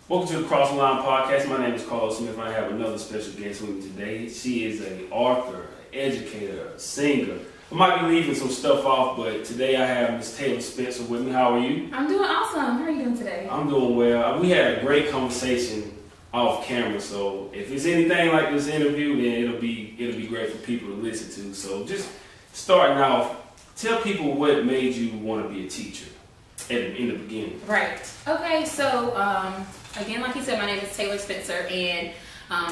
Welcome to the Cross the Line Podcast. My name is Carlos Smith. I have another special guest with me today. She is an author, educator, singer. I might be leaving some stuff off, but today I have Ms. Taylor Spencer with me. How are you? I'm doing awesome. How are you doing today? I'm doing well. We had a great conversation off camera, so if it's anything like this interview, then it'll be great for people to listen to. So just starting off, tell people what made you want to be a teacher in the beginning. Right. Okay, so again, like you said, my name is Taylor Spencer, and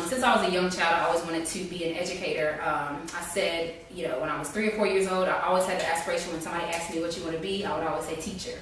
since I was a young child, I always wanted to be an educator. I said, when I was 3 or 4 years old, I always had the aspiration when somebody asked me what you want to be, I would always say teacher.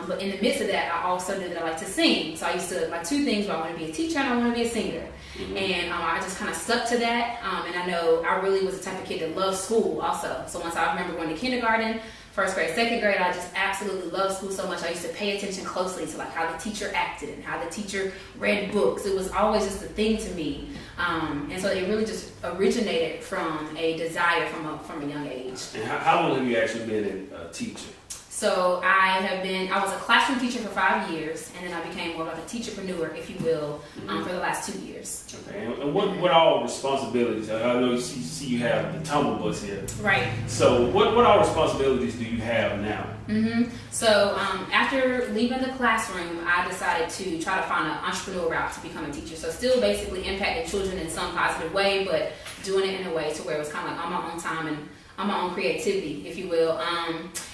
But in the midst of that, I also knew that I like to sing. So I used to, my two things were I want to be a teacher and I want to be a singer. Mm-hmm. And I just kind of stuck to that. And I know I really was the type of kid that loved school also. So once I remember going to kindergarten, first grade, second grade, I just absolutely loved school so much. I used to pay attention closely to like how the teacher acted and how the teacher read books. It was always just a thing to me. And so it really just originated from a desire from a young age. And how long have you actually been a teacher? So I was a classroom teacher for 5 years, and then I became more like a teacherpreneur, if you will, for the last 2 years. Okay, and what all responsibilities? I know you see you have the Tumble bus here. Right. So what all responsibilities do you have now? Mm-hmm. So after leaving the classroom, I decided to try to find an entrepreneurial route to become a teacher. So still basically impacting children in some positive way, but doing it in a way to where it was kind of like on my own time and on my own creativity, if you will.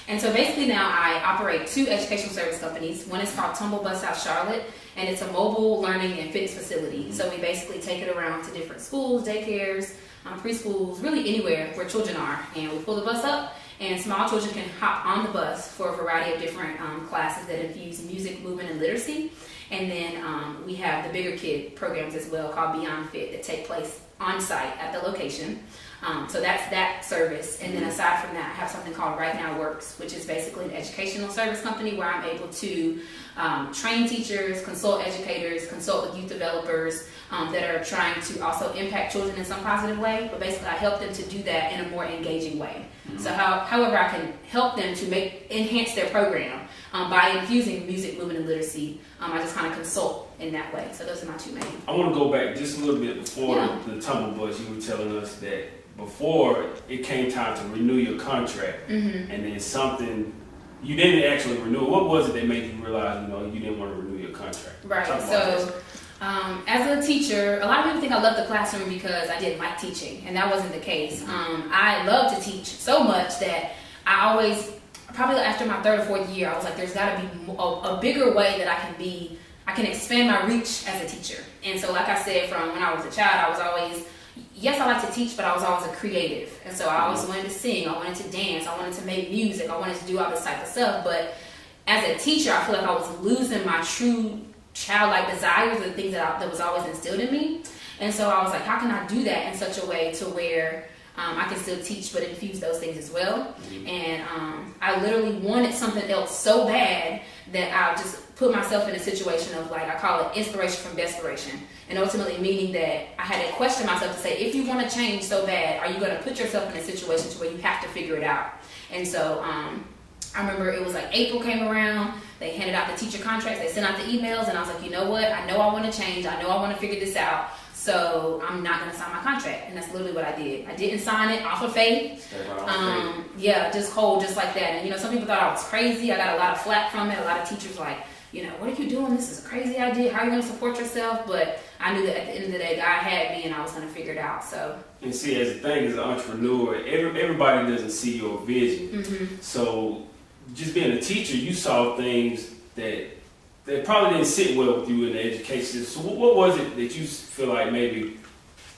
And so basically now I operate 2 educational service companies. One is called Tumble South Charlotte, and it's a mobile learning and fitness facility. So we basically take it around to different schools, daycares, preschools, really anywhere where children are. And we pull the bus up, and small children can hop on the bus for a variety of different classes that infuse music, movement, and literacy. And then we have the bigger kid programs as well called Beyond Fit that take place on site at the location. So that's that service. And then aside from that, I have something called Right Now Works, which is basically an educational service company where I'm able to train teachers, consult educators, consult with youth developers that are trying to also impact children in some positive way. But basically, I help them to do that in a more engaging way. So however I can help them to enhance their program by infusing music, movement, and literacy, I just kind of consult in that way. So those are my 2 main. I want to go back just a little bit before the Tumble bus. You were telling us that before it came time to renew your contract, and then something you didn't actually renew. What was it that made you realize you didn't want to renew your contract? Right. So as a teacher, a lot of people think I left the classroom because I didn't like teaching, and that wasn't the case. I love to teach so much that I always, probably after my 3rd or 4th year, I was like, there's got to be a bigger way that I can expand my reach as a teacher. And so like I said, from when I was a child, I was always, yes, I like to teach, but I was always a creative. And so I always wanted to sing, I wanted to dance, I wanted to make music, I wanted to do all this type of stuff. But as a teacher, I feel like I was losing my true childlike desires, the things that was always instilled in me. And so I was like, how can I do that in such a way to where I can still teach but infuse those things as well? And I literally wanted something else so bad that I just put myself in a situation of, like, I call it inspiration from desperation. And ultimately meaning that I had to question myself to say, if you want to change so bad, are you going to put yourself in a situation to where you have to figure it out? And so I remember it was like April came around, they handed out the teacher contracts, they sent out the emails, and I was like, you know what? I know I want to change. I know I want to figure this out. So I'm not going to sign my contract. And that's literally what I did. I didn't sign it off of faith. Just cold, just like that. And, some people thought I was crazy. I got a lot of flack from it. A lot of teachers like, what are you doing? This is a crazy idea. How are you going to support yourself? But I knew that at the end of the day, God had me and I was going to figure it out. So. And see, as a thing, as an entrepreneur, everybody doesn't see your vision. So just being a teacher, you saw things that probably didn't sit well with you in the education. So what was it that you feel like maybe,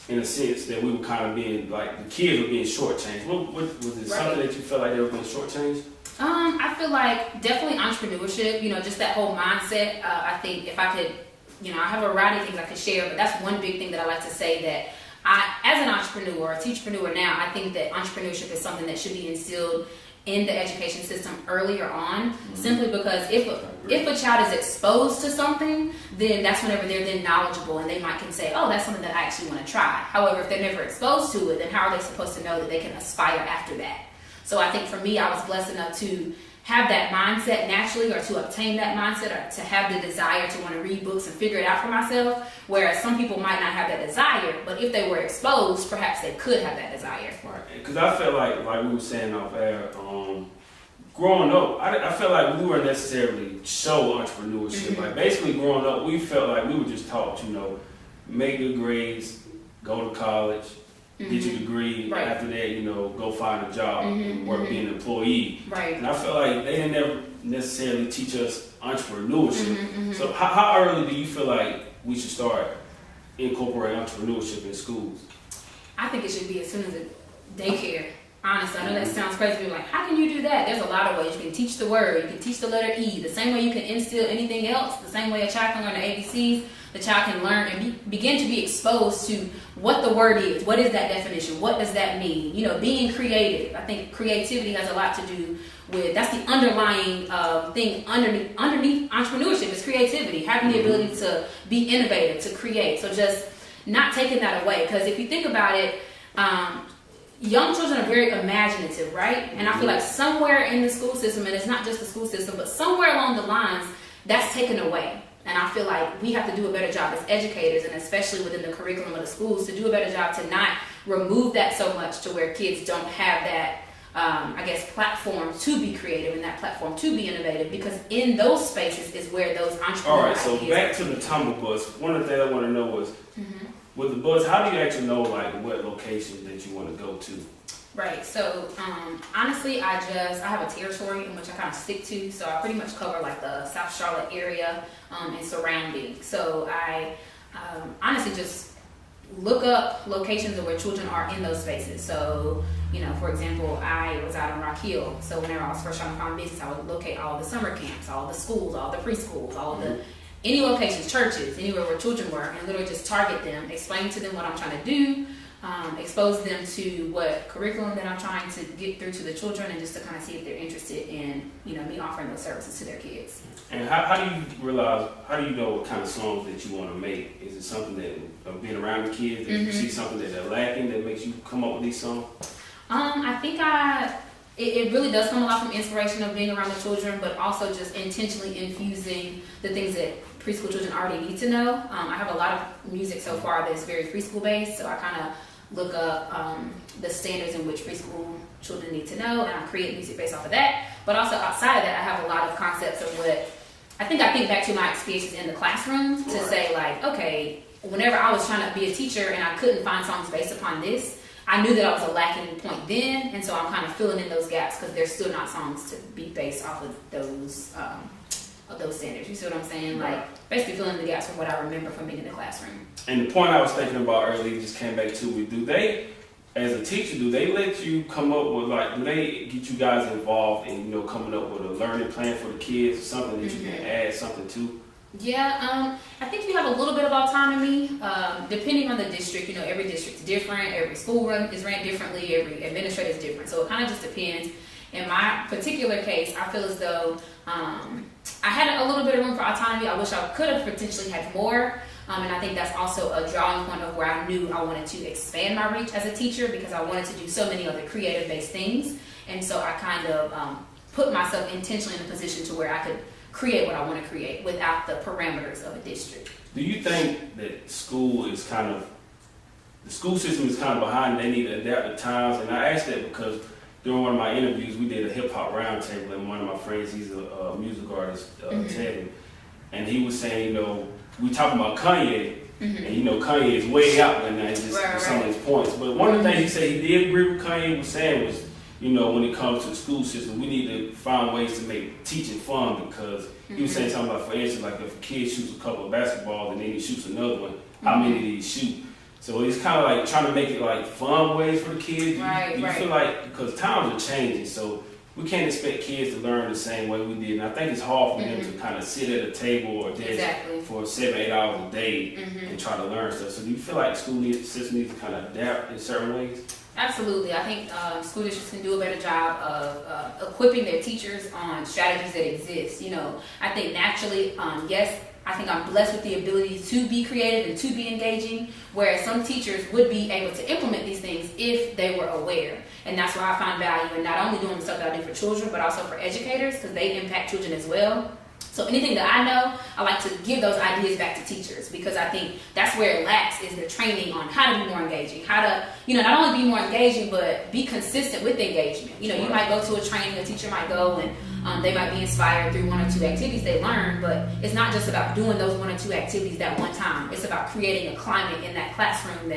in a sense, that we were kind of being, like, the kids were being shortchanged? What was it something that you felt like they were being shortchanged? I feel like definitely entrepreneurship, just that whole mindset. I think if I could, I have a variety of things I could share, but that's one big thing that I like to say, that as an entrepreneur, a teacherpreneur now, I think that entrepreneurship is something that should be instilled in the education system earlier on, simply because if a child is exposed to something, then that's whenever they're then knowledgeable and they can say, oh, that's something that I actually want to try. However, if they're never exposed to it, then how are they supposed to know that they can aspire after that? So I think for me, I was blessed enough to have that mindset naturally, or to obtain that mindset, or to have the desire to want to read books and figure it out for myself, whereas some people might not have that desire, but if they were exposed, perhaps they could have that desire. Right, because I felt like we were saying off air, growing up, I felt like we weren't necessarily show entrepreneurship. Like basically growing up, we felt like we were just taught, make good grades, go to college, get your degree. Right. After that, go find a job, work, be an employee. Right. And I feel like they didn't ever necessarily teach us entrepreneurship. So how early do you feel like we should start incorporating entrepreneurship in schools? I think it should be as soon as a daycare. Honestly, I know that sounds crazy. You're like, how can you do that? There's a lot of ways. You can teach the word. You can teach the letter E. The same way you can instill anything else. The same way a child can learn the ABCs. The child can learn and begin to be exposed to what the word is. What is that definition? What does that mean? Being creative. I think creativity has a lot to do with, that's the underlying thing underneath entrepreneurship is creativity. Having the ability to be innovative, to create. So just not taking that away. Because if you think about it, young children are very imaginative, right? And I feel like somewhere in the school system, and it's not just the school system, but somewhere along the lines, that's taken away. And I feel like we have to do a better job as educators, and especially within the curriculum of the schools, to do a better job to not remove that so much to where kids don't have that, platform to be creative and that platform to be innovative, because in those spaces is where those entrepreneurial All right, so ideas back to the Tumble bus. One of the things I want to know was, with the bus, how do you actually know what location that you want to go to? Right. So honestly, I have a territory in which I kind of stick to. So I pretty much cover like the South Charlotte area and surrounding. So I honestly just look up locations of where children are in those spaces. So, for example, I was out in Rock Hill. So whenever I was first trying to find business, I would locate all the summer camps, all the schools, all the preschools, all of the any locations, churches, anywhere where children were, and literally just target them, explain to them what I'm trying to do, expose them to what curriculum that I'm trying to get through to the children, and just to kind of see if they're interested in, me offering those services to their kids. And how do you know what kind of songs that you want to make? Is it something that being around the kids, that you see something that they're lacking that makes you come up with these songs? I think it really does come a lot from inspiration of being around the children, but also just intentionally infusing the things that preschool children already need to know. I have a lot of music so far that's very preschool based, so I kind of look up the standards in which preschool children need to know, and I create music based off of that. But also outside of that, I have a lot of concepts of what I think back to my experiences in the classroom to say, like, okay, whenever I was trying to be a teacher and I couldn't find songs based upon this, I knew that I was a lacking point then, and so I'm kind of filling in those gaps because there's still not songs to be based off of those standards. You see what I'm saying? Like basically filling the gaps from what I remember from being in the classroom. And the point I was thinking about earlier just came back to me. Do they, as a teacher, do they let you come up with do they get you guys involved in coming up with a learning plan for the kids, something that you can add something to? Yeah, I think you have a little bit of autonomy, depending on the district. Every district's different, every school is ran differently, every administrator is different. So it kind of just depends. In my particular case, I feel as though I had a little bit of room for autonomy. I wish I could have potentially had more. And I think that's also a drawing point of where I knew I wanted to expand my reach as a teacher, because I wanted to do so many other creative-based things. And so I kind of put myself intentionally in a position to where I could create what I want to create without the parameters of a district. Do you think that the school system is kind of behind, they need to adapt to times? And I asked that because during one of my interviews, we did a hip-hop roundtable, and one of my friends, he's a music artist, Teddy, and he was saying, we talking about Kanye, and Kanye is way out there now, just some of his points. But one of the things he said he did agree with Kanye was saying was, when it comes to the school system, we need to find ways to make teaching fun, because he was saying something about, for instance, like if a kid shoots a couple of basketballs and then he shoots another one, how many did he shoot? So it's kind of like trying to make it like fun ways for the kids. Do you feel like, because times are changing, so we can't expect kids to learn the same way we did. And I think it's hard for them to kind of sit at a table or desk for 7-8 hours a day and try to learn stuff. So do you feel like the school system needs to kind of adapt in certain ways? Absolutely. I think school districts can do a better job of equipping their teachers on strategies that exist. I think naturally, yes, I think I'm blessed with the ability to be creative and to be engaging, whereas some teachers would be able to implement these things if they were aware. And that's why I find value in not only doing the stuff that I do for children, but also for educators, because they impact children as well. So anything that I know, I like to give those ideas back to teachers, because I think that's where it lacks, is the training on how to be more engaging, how to, not only be more engaging, but be consistent with engagement. You might go to a training, a teacher might go and they might be inspired through one or two activities they learn, but it's not just about doing those one or two activities that one time. It's about creating a climate in that classroom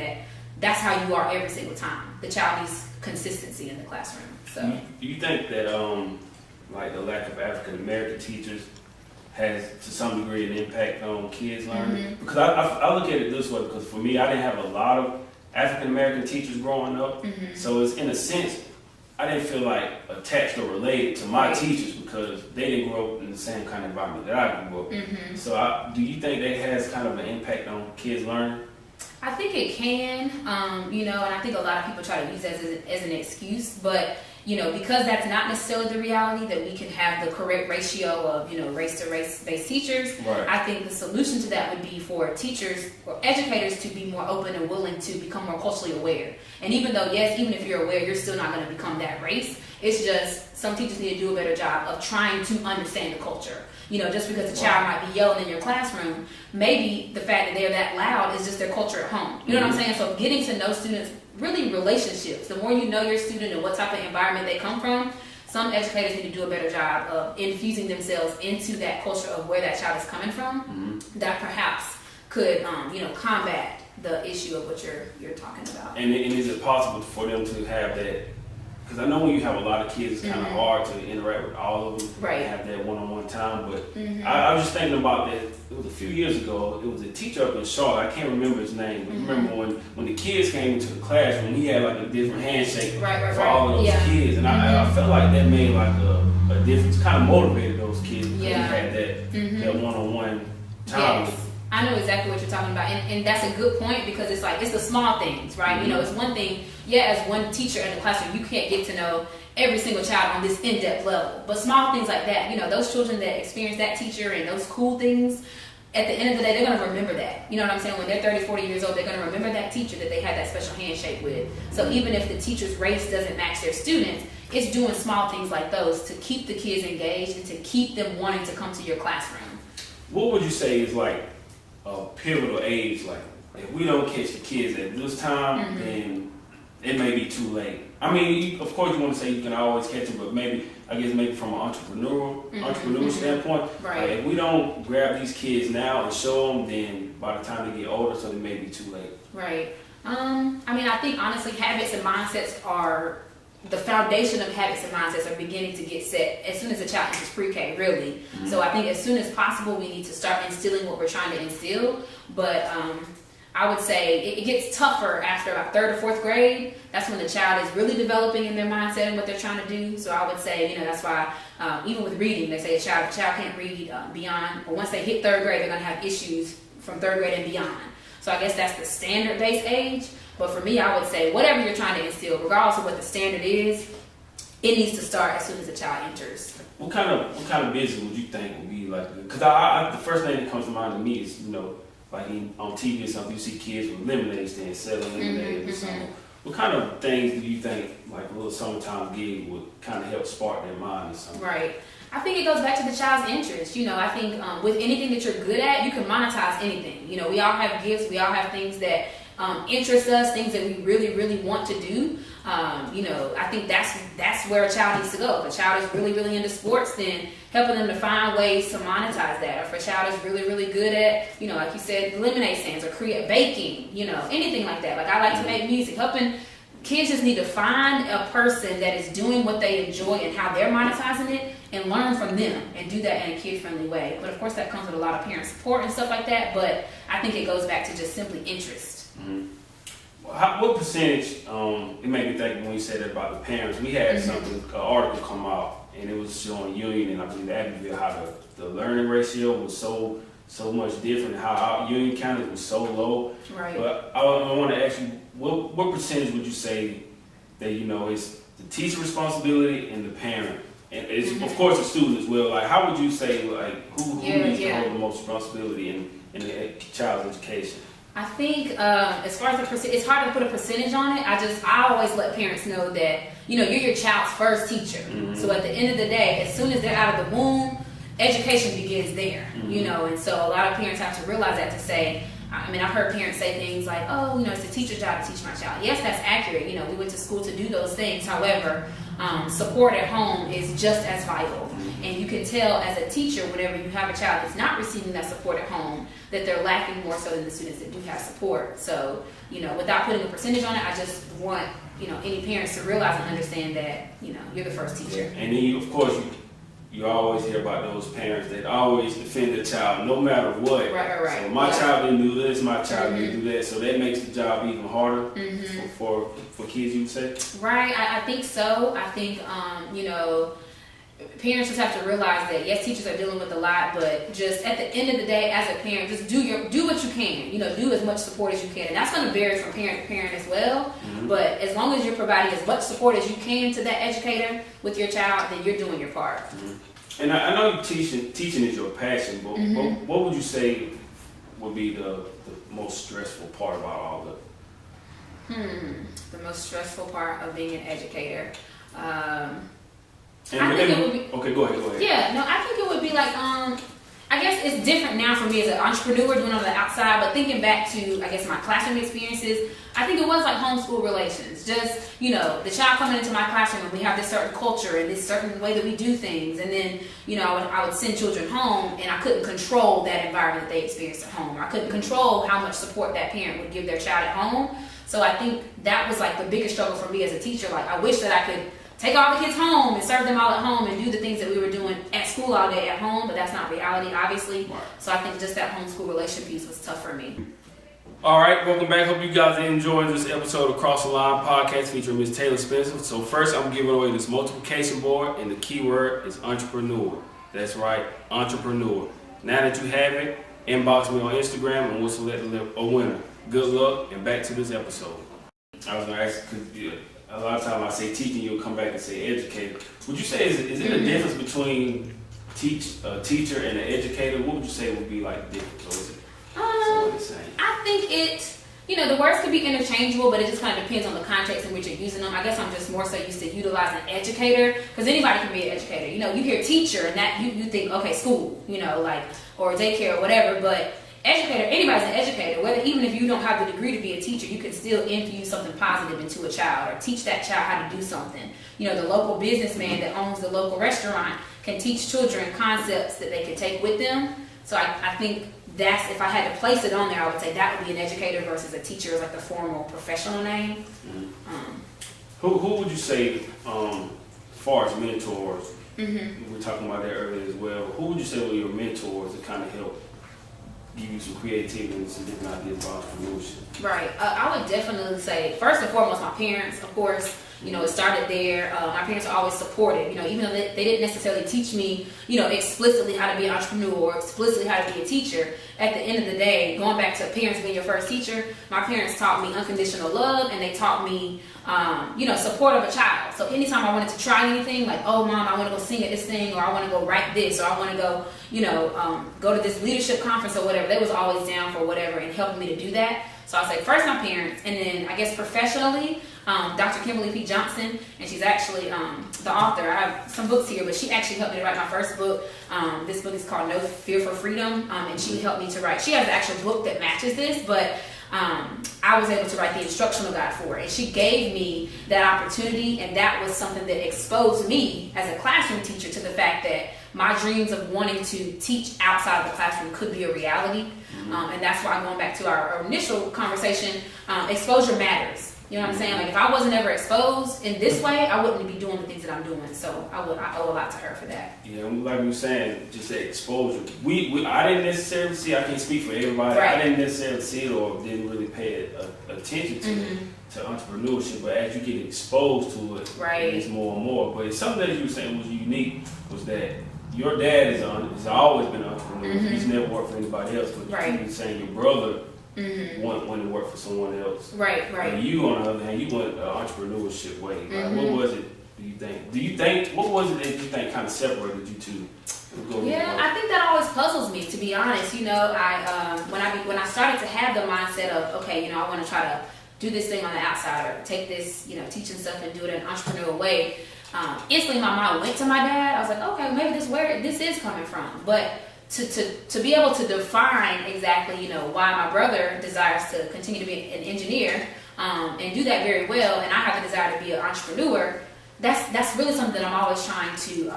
that's how you are every single time. The child needs consistency in the classroom. So, do you think that like the lack of African American teachers has to some degree an impact on kids learning? Because I look at it this way, because for me, I didn't have a lot of African American teachers growing up, so it's in a sense I didn't feel like attached or related to my teachers, because they didn't grow up in the same kind of environment that I grew up in. So do you think that has kind of an impact on kids learning? I think it can, and I think a lot of people try to use that as an excuse, but because that's not necessarily the reality, that we can have the correct ratio of, race to race based teachers. Right. I think the solution to that would be for teachers or educators to be more open and willing to become more culturally aware. And even though, yes, even if you're aware, you're still not going to become that race. It's just some teachers need to do a better job of trying to understand the culture. Just because the child might be yelling in your classroom, maybe the fact that they're that loud is just their culture at home. You know what I'm saying? So getting to know students, really relationships. The more you know your student and what type of environment they come from, some educators need to do a better job of infusing themselves into that culture of where that child is coming from. That perhaps could, combat the issue of what you're talking about. And is it possible for them to have that? Because I know when you have a lot of kids, it's kind of hard to interact with all of them, right, and have that one-on-one time. But I was just thinking about that. It was a few years ago. It was a teacher up in Charlotte. I can't remember his name. But remember when the kids came into the classroom, he had like a different handshake for all of those kids, and I felt like that made like a difference. Kind of motivated those kids because he had that one-on-one time. Yes. I know exactly what you're talking about, and that's a good point, because it's like, it's the small things, right? It's one thing, as one teacher in the classroom, you can't get to know every single child on this in-depth level, but small things like that, those children that experience that teacher and those cool things, at the end of the day, they're going to remember that. You know what I'm saying? When they're 30, 40 years old, they're going to remember that teacher that they had that special handshake with. So even if the teacher's race doesn't match their students, it's doing small things like those to keep the kids engaged and to keep them wanting to come to your classroom. What would you say is like a pivotal age? Like, if we don't catch the kids at this time, then it may be too late. I mean, of course you want to say you can always catch them, but maybe from an entrepreneurial standpoint, right, like if we don't grab these kids now and show them, then by the time they get older, so they may be too late. Right. I think honestly, habits and mindsets are the foundation of habits and mindsets are beginning to get set as soon as the child enters pre-K, really. So I think as soon as possible, we need to start instilling what we're trying to instill. But I would say it gets tougher after about 3rd or 4th grade. That's when the child is really developing in their mindset and what they're trying to do. So I would say, that's why even with reading, they say a child can't read beyond, or once they hit 3rd grade, they're going to have issues from 3rd grade and beyond. So I guess that's the standard-based age. But for me, I would say whatever you're trying to instill, regardless of what the standard is, it needs to start as soon as the child enters. What kind of business would you think would be like? Because the first thing that comes to mind to me is, like on TV or something, you see kids with lemonade stands selling lemonade or something. What kind of things do you think, like a little summertime gig, would kind of help spark their mind or something? Right. I think it goes back to the child's interest. I think with anything that you're good at, you can monetize anything. We all have gifts. We all have things that interest us, things that we really, really want to do. I think that's where a child needs to go. If a child is really, really into sports, then helping them to find ways to monetize that. Or if a child is really, really good at, like you said, lemonade stands or create baking, anything like that. Like I like to make music. Helping kids just need to find a person that is doing what they enjoy and how they're monetizing it, and learn from them and do that in a kid-friendly way. But of course, that comes with a lot of parent support and stuff like that. But I think it goes back to just simply interest. What percentage, it made me think when you said that about the parents, we had an article come out, and it was showing Union and I believe Abbeville how the learning ratio was so much different, how our Union counties was so low. Right. But I want to ask you, what percentage would you say that, it's the teacher responsibility and the parent and it's of course a student as well. Like, how would you say, like, who needs to hold the most responsibility in the child's education? I think as far as it's hard to put a percentage on it. I always let parents know that, you know, you're your child's first teacher. So at the end of the day, as soon as they're out of the womb, education begins there. You know, and so a lot of parents have to realize that, to say, I mean, I've heard parents say things like, oh, you know, it's the teacher's job to teach my child. Yes, that's accurate. You know, we went to school to do those things. However, support at home is just as vital. And you can tell as a teacher, whenever you have a child that's not receiving that support at home, that they're lacking more so than the students that do have support. So, you know, without putting a percentage on it, I just want, you know, any parents to realize and understand that, you know, you're the first teacher. And then, of course, you always hear about those parents that always defend the child no matter what. Right. So my child didn't do this, my child didn't do that. So that makes the job even harder for kids, you would say? Right, I think so. I think, you know, parents just have to realize that, yes, teachers are dealing with a lot, but just at the end of the day, as a parent, just do what you can. You know, do as much support as you can. And that's going to vary from parent to parent as well. But as long as you're providing as much support as you can to that educator with your child, then you're doing your part. And I know teaching is your passion, but what would you say would be the most stressful part about all of it? The most stressful part of being an educator. I think it would be. Okay, go ahead. Yeah, no, I think it would be like, I guess it's different now for me as an entrepreneur doing it on the outside, but thinking back to, I guess, my classroom experiences, I think it was like homeschool relations. Just, you know, the child coming into my classroom and we have this certain culture and this certain way that we do things. And then, you know, I would send children home and I couldn't control that environment that they experienced at home. I couldn't control how much support that parent would give their child at home. So I think that was like the biggest struggle for me as a teacher. Like, I wish that I could take all the kids home and serve them all at home and do the things that we were doing at school all day at home, but that's not reality, obviously. Right. So I think just that homeschool relation piece was tough for me. All right, welcome back. Hope you guys enjoyed this episode of Cross the Line Podcast featuring Ms. Taylor Spencer. So first, I'm giving away this multiplication board, and the keyword is entrepreneur. That's right, entrepreneur. Now that you have it, inbox me on Instagram and we'll select a winner. Good luck, and back to this episode. I was going to ask, because a lot of times I say teaching, you'll come back and say educator. Would you say, is it a difference between a teacher and an educator? What would you say would be like the difference? Or is it the same? I think the words could be interchangeable, but it just kind of depends on the context in which you're using them. I guess I'm just more so used to utilizing educator, because anybody can be an educator. You know, you hear teacher and that you think, okay, school, you know, like, or daycare or whatever, but educator, anybody's an educator. Whether, even if you don't have the degree to be a teacher, you can still infuse something positive into a child or teach that child how to do something. You know, the local businessman that owns the local restaurant can teach children concepts that they can take with them. So I think that's, if I had to place it on there, I would say that would be an educator versus a teacher is like the formal professional name. Who would you say, as far as mentors, we were talking about that earlier as well, who would you say were your mentors that kind of help give you some creativity and some different ideas about entrepreneurship? Right. I would definitely say, first and foremost, my parents, of course. You know, it started there. My parents are always supportive. You know, even though they didn't necessarily teach me, you know, explicitly how to be an entrepreneur or explicitly how to be a teacher, at the end of the day, going back to parents being your first teacher, my parents taught me unconditional love, and they taught me, support of a child. So anytime I wanted to try anything, like, oh, Mom, I want to go sing at this thing, or I want to go write this, or I want to go, go to this leadership conference or whatever, they was always down for whatever and helping me to do that. So I say first my parents, and then I guess professionally, Dr. Kimberly P. Johnson, and she's actually the author. I have some books here, but she actually helped me to write my first book. This book is called No Fear for Freedom, and she helped me to write. She has an actual book that matches this, but I was able to write the instructional guide for it. And she gave me that opportunity, and that was something that exposed me as a classroom teacher to the fact that my dreams of wanting to teach outside of the classroom could be a reality. And that's why, going back to our initial conversation, exposure matters. You know what I'm saying? Like, if I wasn't ever exposed in this way, I wouldn't be doing the things that I'm doing. So I owe a lot to her for that. Yeah, like we were saying, just that exposure. I didn't necessarily see, I can't speak for everybody, right. I didn't necessarily see it or didn't really pay attention to entrepreneurship, but as you get exposed to it, right. It's more and more. But something that you were saying was unique was that your dad has always been an entrepreneur. He's never worked for anybody else, but right. you were saying your brother wanted to work for someone else. Right. And you, on the other hand, you went the entrepreneurship way. Like, what was it Do you think what was it that you think kind of separated you two? Yeah, I think that always puzzles me, to be honest. You know, when I started to have the mindset of, okay, you know, I want to try to do this thing on the outside or take this, you know, teaching stuff and do it in an entrepreneurial way. Instantly my mind went to my dad. I was like, okay, maybe this is where this is coming from. But to be able to define exactly, you know, why my brother desires to continue to be an engineer and do that very well, and I have the desire to be an entrepreneur, that's really something that I'm always trying to,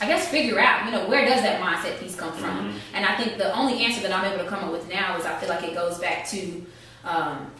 I guess, figure out, you know, where does that mindset piece come from? And I think the only answer that I'm able to come up with now is I feel like it goes back to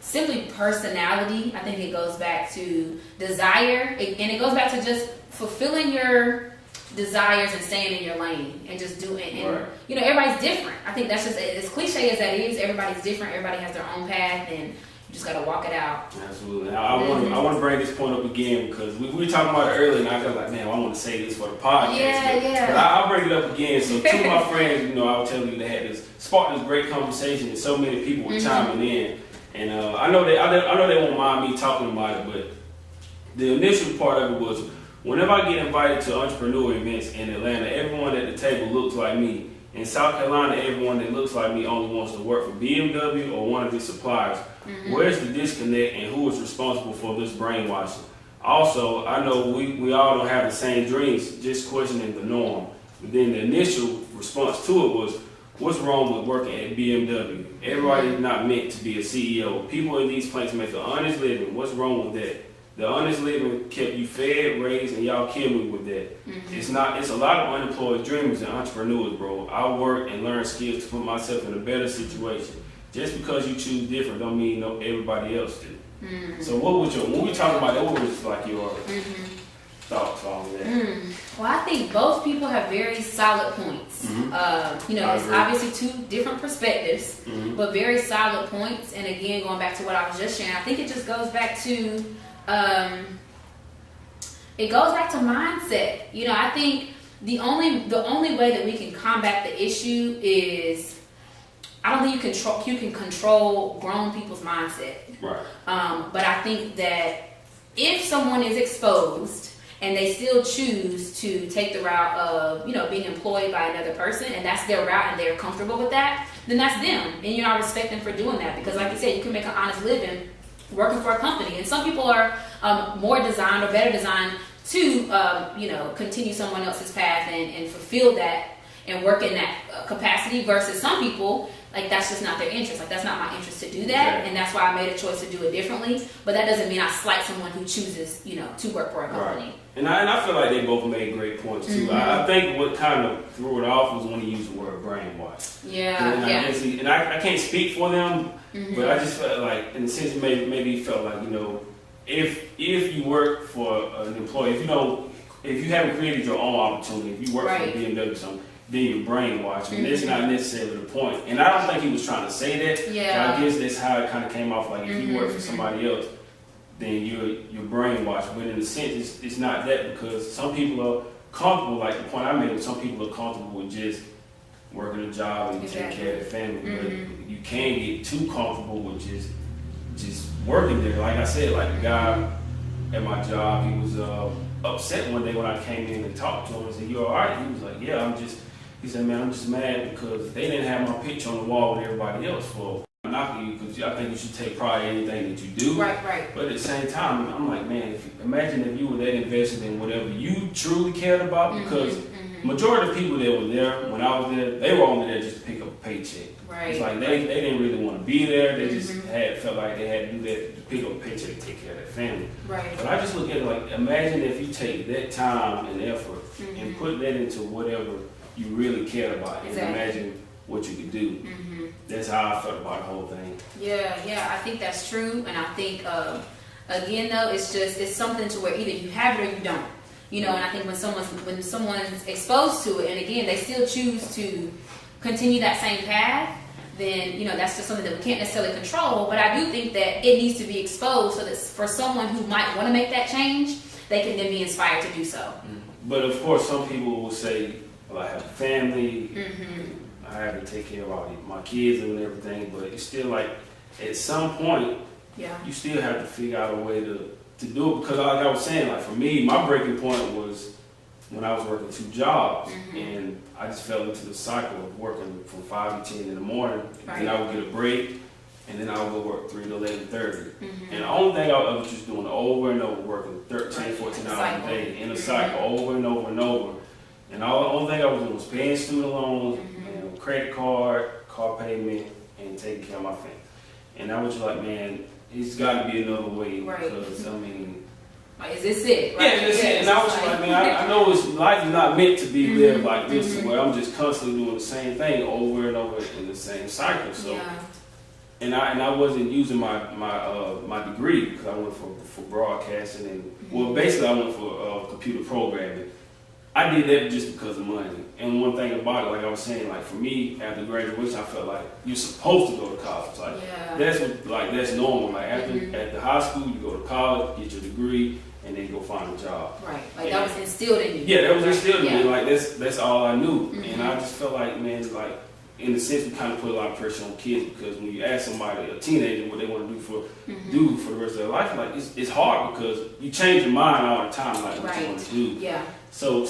simply personality. I think it goes back to desire, and it goes back to just fulfilling your desires and staying in your lane and just doing. And right. You know, everybody's different. I think that's just as cliche as that is. Everybody's different. Everybody has their own path, and you just gotta walk it out. Absolutely. I want to bring this point up again because we were talking about it earlier, and I felt like, man, I want to say this for the podcast. Yeah. But I'll bring it up again. So two of my friends, you know, I was telling you they had sparked this great conversation, and so many people were chiming in. And I know they won't mind me talking about it, but the initial part of it was whenever I get invited to entrepreneur events in Atlanta, everyone at the table looks like me. In South Carolina, everyone that looks like me only wants to work for BMW or one of its suppliers. Where's the disconnect and who is responsible for this brainwashing? Also, I know we all don't have the same dreams, just questioning the norm. But then the initial response to it was, what's wrong with working at BMW? Everybody's not meant to be a CEO. People in these places make an honest living. What's wrong with that? The honest living kept you fed, raised, and y'all kill me with that. It's a lot of unemployed dreamers and entrepreneurs, bro. I work and learn skills to put myself in a better situation. Just because you choose different don't mean everybody else do. So when we talking about that, what was like your thoughts on that? Well, I think both people have very solid points. You know, it's obviously two different perspectives, but very solid points. And again, going back to what I was just sharing, I think it just goes back to mindset. You know, I think the only way that we can combat the issue is, I don't think you can control grown people's mindset. Right. But I think that if someone is exposed and they still choose to take the route of, you know, being employed by another person, and that's their route and they're comfortable with that, then that's them. And, you know, I respect them for doing that, because like you said, you can make an honest living working for a company. And some people are more designed or better designed to, you know, continue someone else's path and fulfill that and work in that capacity, versus some people, like, that's just not their interest. Like, that's not my interest to do that. And that's why I made a choice to do it differently. But that doesn't mean I slight someone who chooses, you know, to work for a company. Right. And I feel like they both made great points too. I think what kind of threw it off was when he used the word brainwash. And I can't speak for them, but I just felt like, in a sense, maybe felt like, you know, if you work for an employee, if you haven't created your own opportunity, if you work for BMW or something, then you're brainwashed. And that's not necessarily the point. And I don't think he was trying to say that. But I guess that's how it kind of came off. Like, if you work for somebody else, then you're brainwashed. But in a sense, it's not that, because some people are comfortable. Like the point I made, some people are comfortable with just working a job and taking care of their family. But you can get too comfortable with just working there. Like I said, like the guy at my job, he was upset one day when I came in and talked to him and said, "You all right?" He was like, "Yeah, he said, "Man, I'm just mad because they didn't have my picture on the wall with everybody else for." I'm knocking you because I think you should take pride in anything that you do. Right. But at the same time, I'm like, man, imagine if you were that invested in whatever you truly cared about, because majority of people that were there when I was there, they were only there just to pick up a paycheck. Right. It's like they didn't really want to be there. They just felt like they had to do that to pick up a paycheck to take care of their family. Right. But I just look at it like, imagine if you take that time and effort and put that into whatever you really cared about, and imagine what you could do. That's how I felt about the whole thing. Yeah, I think that's true. And I think, again, though, it's something to where either you have it or you don't. You know, and I think when someone's exposed to it, and again, they still choose to continue that same path, then, you know, that's just something that we can't necessarily control. But I do think that it needs to be exposed so that for someone who might want to make that change, they can then be inspired to do so. But of course, some people will say, well, I have a family, I have to take care of all my kids and everything, but it's still like, at some point, you still have to figure out a way to to do it because, like I was saying, like for me, my breaking point was when I was working 2 jobs, and I just fell into the cycle of working from 5 to 10 in the morning. Right. Then I would get a break, and then I would go work 3 to 11:30. And the only thing I was just doing over and over, working 13, 14 hours a day in a cycle, over and over and over. And the only thing I was doing was paying student loans, and credit card, car payment, and taking care of my family. And I was just like, man, it's got to be another way, because I mean. Like, is this it? Right? Yeah, that's it. And I was like, man, I know life is not meant to be lived like this, where I'm just constantly doing the same thing over and over in the same cycle. So, and I wasn't using my degree because I went for broadcasting and well, basically I went for computer programming. I did that just because of money. And one thing about it, like I was saying, like for me, after graduation, I felt like you're supposed to go to college. Like that's normal. Like after high school, you go to college, get your degree, and then go find a job. Right. Like that was instilled in you. Yeah, that was instilled in me. Like that's all I knew. And I just felt like, man, like in a sense, we kind of put a lot of pressure on kids because when you ask somebody, a teenager, what they want to do for the rest of their life, like it's hard because you change your mind all the time, like what you want to do. Yeah. So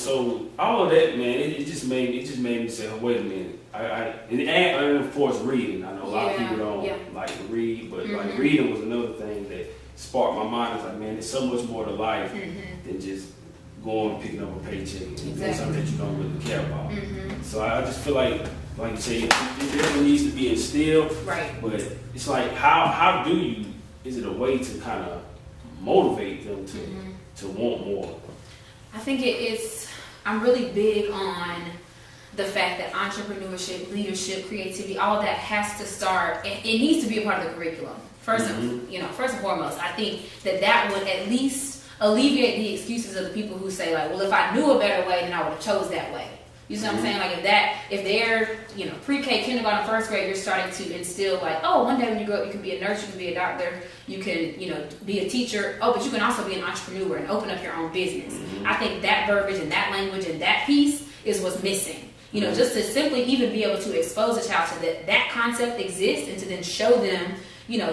all of that, man, it just made me say, oh, wait a minute. And of course reading. I know a lot of people don't like to read, but like reading was another thing that sparked my mind. It's like, man, there's so much more to life than just going and picking up a paycheck and doing something that you don't really care about. So I just feel like you say, it definitely needs to be instilled. Right. But it's like, how do you? Is it a way to kind of motivate them to want more? I think I'm really big on the fact that entrepreneurship, leadership, creativity, all that has to start, and it needs to be a part of the curriculum. First and foremost, I think that would at least alleviate the excuses of the people who say like, well, if I knew a better way, then I would have chose that way. You see what I'm saying? Like if they're, pre-K, kindergarten, first grade, you're starting to instill like, oh, one day when you grow up, you can be a nurse, you can be a doctor, you can, be a teacher. Oh, but you can also be an entrepreneur and open up your own business. I think that verbiage and that language and that piece is what's missing. Just to simply even be able to expose a child to that concept exists and to then show them,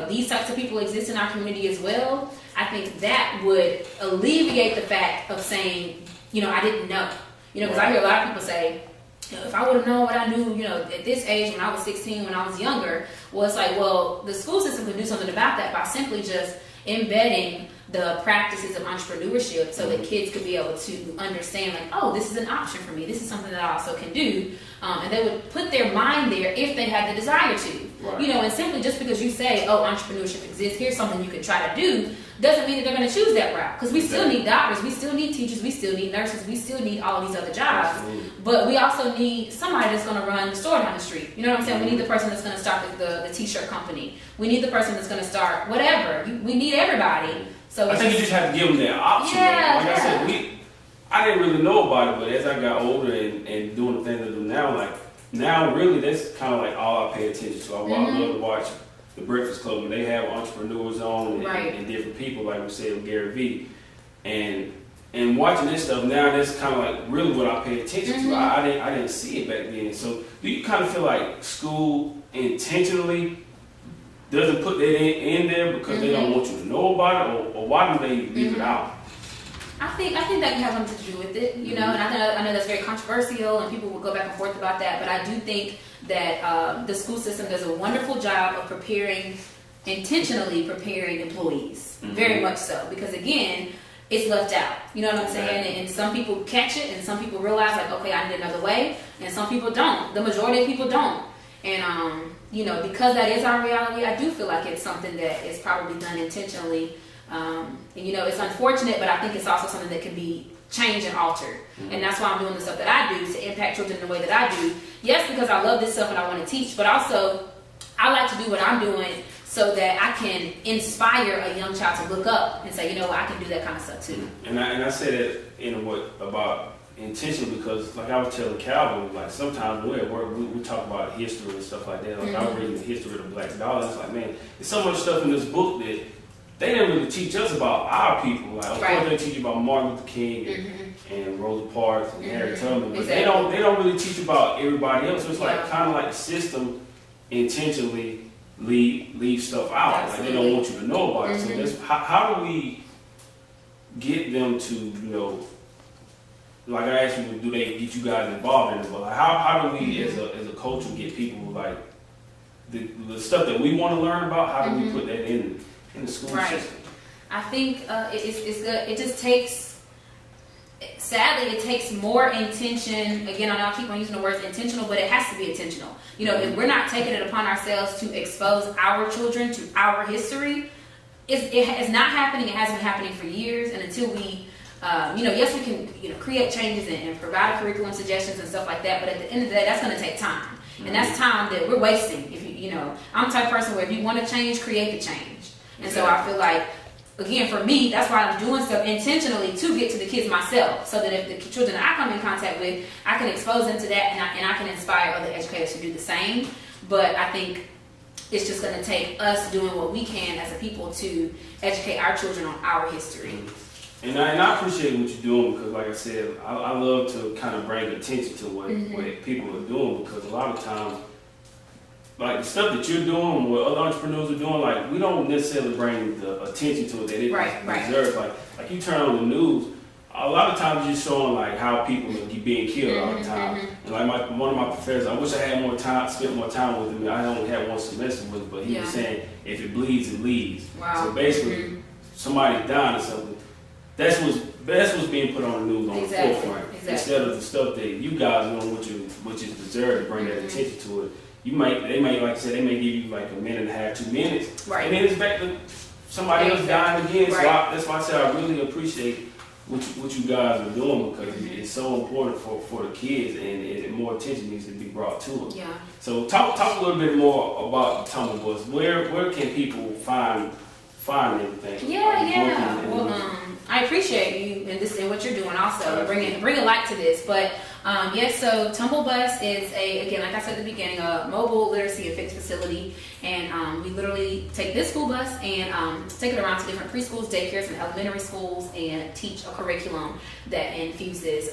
these types of people exist in our community as well. I think that would alleviate the fact of saying, I didn't know. Because I hear a lot of people say, if I would have known what I knew, at this age when I was 16, when I was younger, well, it's like, well, the school system can do something about that by simply just embedding the practices of entrepreneurship so that kids could be able to understand, like, oh, this is an option for me. This is something that I also can do. And they would put their mind there if they had the desire to. Right. And simply just because you say, oh, entrepreneurship exists, here's something you can try to do, doesn't mean that they're going to choose that route. Because we still need doctors, we still need teachers, we still need nurses, we still need all of these other jobs. Absolutely. But we also need somebody that's going to run the store down the street. You know what I'm saying? We need the person that's going to start the t-shirt company. We need the person that's going to start whatever. We need everybody. So I think you just have to give them that option. I said, I didn't really know about it, but as I got older and doing the things I do now, really that's kind of like all I pay attention to. I love to watch the Breakfast Club when they have entrepreneurs on and different people, like we said with Gary Vee, and watching this stuff now, that's kind of like really what I pay attention to. I didn't see it back then. So do you kind of feel like school intentionally doesn't put that in there because they don't want you to know about it, or why do they leave it out? I think that can have something to do with it, and I know that's very controversial, and people will go back and forth about that. But I do think that the school system does a wonderful job of intentionally preparing employees, very much so, because again, it's left out. You know what I'm saying? And some people catch it, and some people realize like, okay, I need another way, and some people don't. The majority of people don't. And because that is our reality, I do feel like it's something that is probably done intentionally. And it's unfortunate, but I think it's also something that can be changed and altered. And that's why I'm doing the stuff that I do to impact children in the way that I do. Yes, because I love this stuff and I want to teach, but also I like to do what I'm doing so that I can inspire a young child to look up and say, I can do that kind of stuff too. And I say that about intention because, like I was telling Calvin, like sometimes we're at work, we talk about history and stuff like that. Like I was reading the history of the Black dollar. It's like, man, there's so much stuff in this book that they didn't really teach us about our people. Like, of course, they teach you about Martin Luther King and Rosa Parks and Harriet Tubman, but they don't really teach about everybody else. So it's like kind of like the system intentionally leave stuff out. Absolutely. Like they don't want you to know about it. So that's how do we get them to, like I asked you, do they get you guys involved in it? But like, how do we as a culture get people like the stuff that we want to learn about? How do we put that in the school system? I think it's good. It just takes, sadly, it takes more intention. Again, I know I keep on using the words intentional, but it has to be intentional. If we're not taking it upon ourselves to expose our children to our history, it is not happening. It hasn't been happening for years, and until we yes, we can, create changes and provide curriculum suggestions and stuff like that. But at the end of the day, that's going to take time, and that's time that we're wasting. If I'm the type of person where if you want to change, create the change. And so I feel like, again, for me, that's why I'm doing stuff intentionally to get to the kids myself, so that if the children that I come in contact with, I can expose them to that, and I can inspire other educators to do the same. But I think it's just going to take us doing what we can as a people to educate our children on our history. And I appreciate what you're doing, because like I said, I love to kind of bring attention to what people are doing, because a lot of times, like the stuff that you're doing, what other entrepreneurs are doing, like we don't necessarily bring the attention to it that it deserves. Like you turn on the news, a lot of times you're showing like how people are being killed all the time. And like one of my professors, I wish I had more time, spent more time with him. I only had one semester with him, but he was saying if it bleeds, it leads. Wow. So basically, somebody's dying or something. That's what's being put on the news on the forefront, instead of the stuff that you guys are doing, which is deserved to bring that attention to it. They may, like I said, they may give you like a minute and a half, 2 minutes, and then it's back to somebody else dying again. So that's why I say I really appreciate what you guys are doing, because it's so important for the kids, and more attention needs to be brought to them. Yeah. So talk a little bit more about Tumble Bus. Where can people find everything? Yeah. Well, I appreciate you and what you're doing also, bringing light to this. But so Tumble Bus is again, like I said at the beginning, a mobile literacy and fitness facility, and we literally take this school bus and take it around to different preschools, daycares, and elementary schools, and teach a curriculum that infuses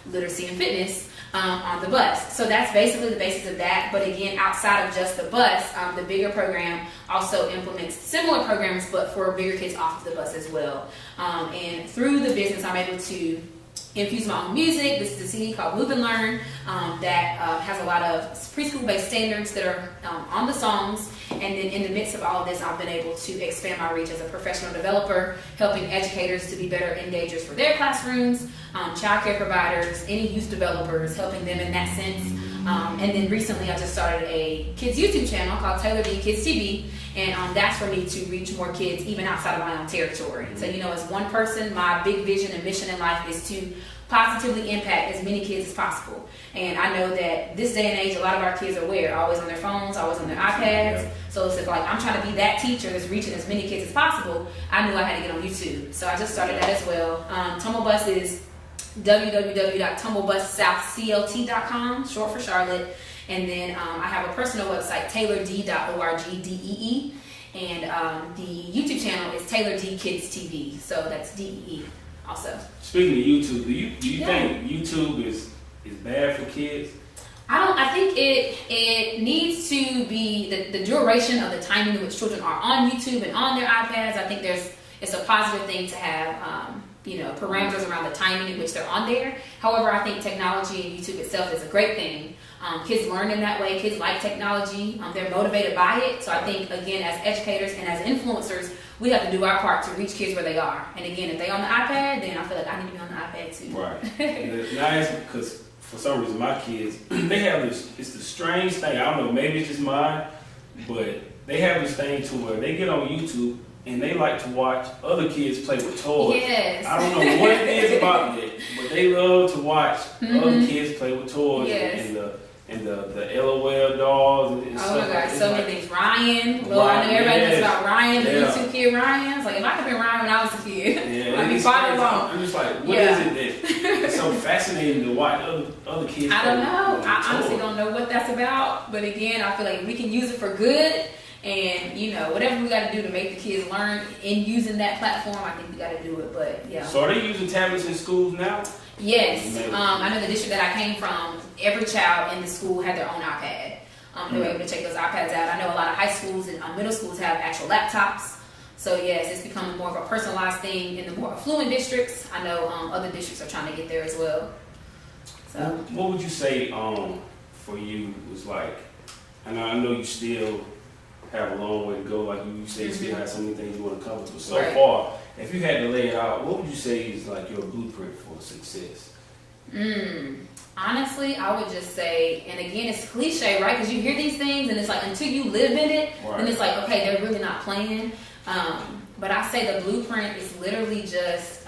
literacy and fitness on the bus. So that's basically the basis of that. But again, outside of just the bus, the bigger program also implements similar programs, but for bigger kids off of the bus as well. And through the business, I'm able to infuse my own music. This is a CD called Move and Learn that has a lot of preschool-based standards that are on the songs. And then in the midst of all of this, I've been able to expand my reach as a professional developer, helping educators to be better engagers for their classrooms, childcare providers, any youth developers, helping them in that sense. And then recently, I just started a kids YouTube channel called Taylor D Kids TV, and that's for me to reach more kids even outside of my own territory. So, as one person, my big vision and mission in life is to positively impact as many kids as possible. And I know that this day and age, a lot of our kids are where? Always on their phones, always on their iPads. Yeah. So it's like I'm trying to be that teacher that's reaching as many kids as possible. I knew I had to get on YouTube. So I just started that as well. Tumble Bus is www.tumblebussouthclt.com, short for Charlotte. And then I have a personal website, taylord.org, DEE. And the YouTube channel is Taylor D Kids TV. So that's DEE also. Speaking of YouTube, do you think YouTube is bad for kids? I think it needs to be the duration of the timing in which children are on YouTube and on their iPads. I think it's a positive thing to have parameters around the timing in which they're on there. However, I think technology and YouTube itself is a great thing. Kids learn in that way. Kids like technology. They're motivated by it. So I think, again, as educators and as influencers, we have to do our part to reach kids where they are. And again, if they're on the iPad, then I feel like I need to be on the iPad too. Right. Nice, because for some reason my kids, they have this, it's the strange thing, I don't know, maybe it's just mine, but they have this thing to where they get on YouTube and they like to watch other kids play with toys. Yes. I don't know what it is about it, but they love to watch other kids play with toys. Yes. and the LOL dolls and stuff. Oh my gosh, so many things. Ryan, well, I know everybody knows about Ryan, the YouTube kid Ryan. It's like, if I could have been Ryan when I was a kid, I'd be farther along. I'm just like, what is it that's so fascinating to watch other kids I don't know. I honestly don't know what that's about, but again, I feel like we can use it for good. And, whatever we got to do to make the kids learn in using that platform, I think we got to do it. But, yeah. So are they using tablets in schools now? Yes. I know the district that I came from, every child in the school had their own iPad. They were able to check those iPads out. I know a lot of high schools and middle schools have actual laptops So yes, it's becoming more of a personalized thing in the more affluent districts. I know other districts are trying to get there as well. So what would you say for you was like, and I know you still have a long way to go, like you said, you still have so many things you want to accomplish, but so far, if you had to lay it out, what would you say is like your blueprint for success? Honestly, I would just say, and again, it's cliche, right? Because you hear these things, and it's like until you live in it, then it's like, okay, they're really not playing. But I say the blueprint is literally just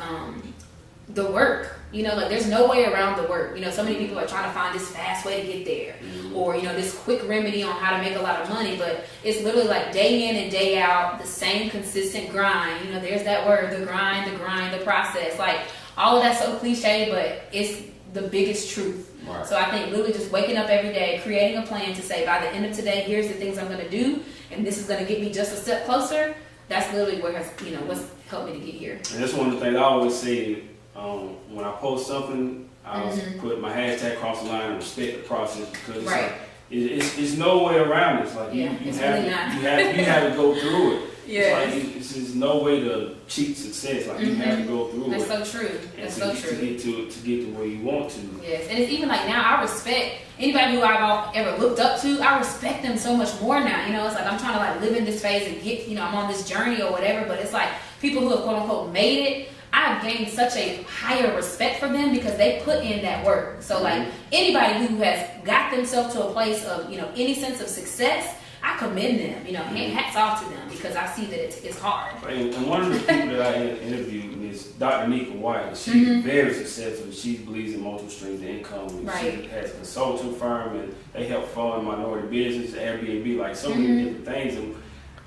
the work. You know, like there's no way around the work. You know, so many people are trying to find this fast way to get there, or you know, this quick remedy on how to make a lot of money. But it's literally like day in and day out, the same consistent grind. You know, there's that word, the grind, the process. Like all of that's so cliche, but it's the biggest truth. Right. So I think literally just waking up every day, creating a plan to say by the end of today, here's the things I'm going to do, and this is going to get me just a step closer. That's literally where what's helped me to get here. And that's one of the things I always say. When I post something, I put my hashtag across the line and respect the process, because it's like, it's no way around it. It's like you have to go through it. Yeah. It's like there's no way to cheat success. Like you have to go through it. That's so true. That's so true. To get to where you want to. Yes, and it's even like now I respect anybody who I've ever looked up to. I respect them so much more now. You know, it's like I'm trying to like live in this phase and get, I'm on this journey or whatever. But it's like people who have quote unquote made it. I've gained such a higher respect for them because they put in that work. So like anybody who has got themselves to a place of, any sense of success, I commend them, hats off to them, because I see that it's hard. And one of the people that I interviewed is Dr. Nika White. She's very successful. She believes in multiple streams of income. Right. She has a consulting firm, and they help fund minority business, Airbnb, like so many different things.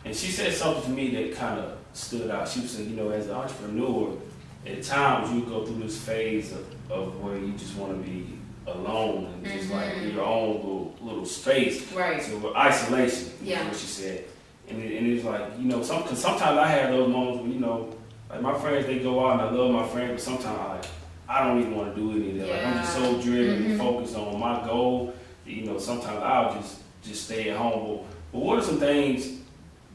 And she said something to me that kind of stood out. She said, as an entrepreneur, at times you go through this phase of where you just want to be alone and just like in your own little space. Right. So isolation. Yeah. Is what she said. And it's like, cause sometimes I have those moments where, like my friends, they go out and I love my friends, but sometimes I don't even want to do any of that. Yeah. Like I'm just so driven and focused on my goal. Sometimes I'll just stay at home. But what are some things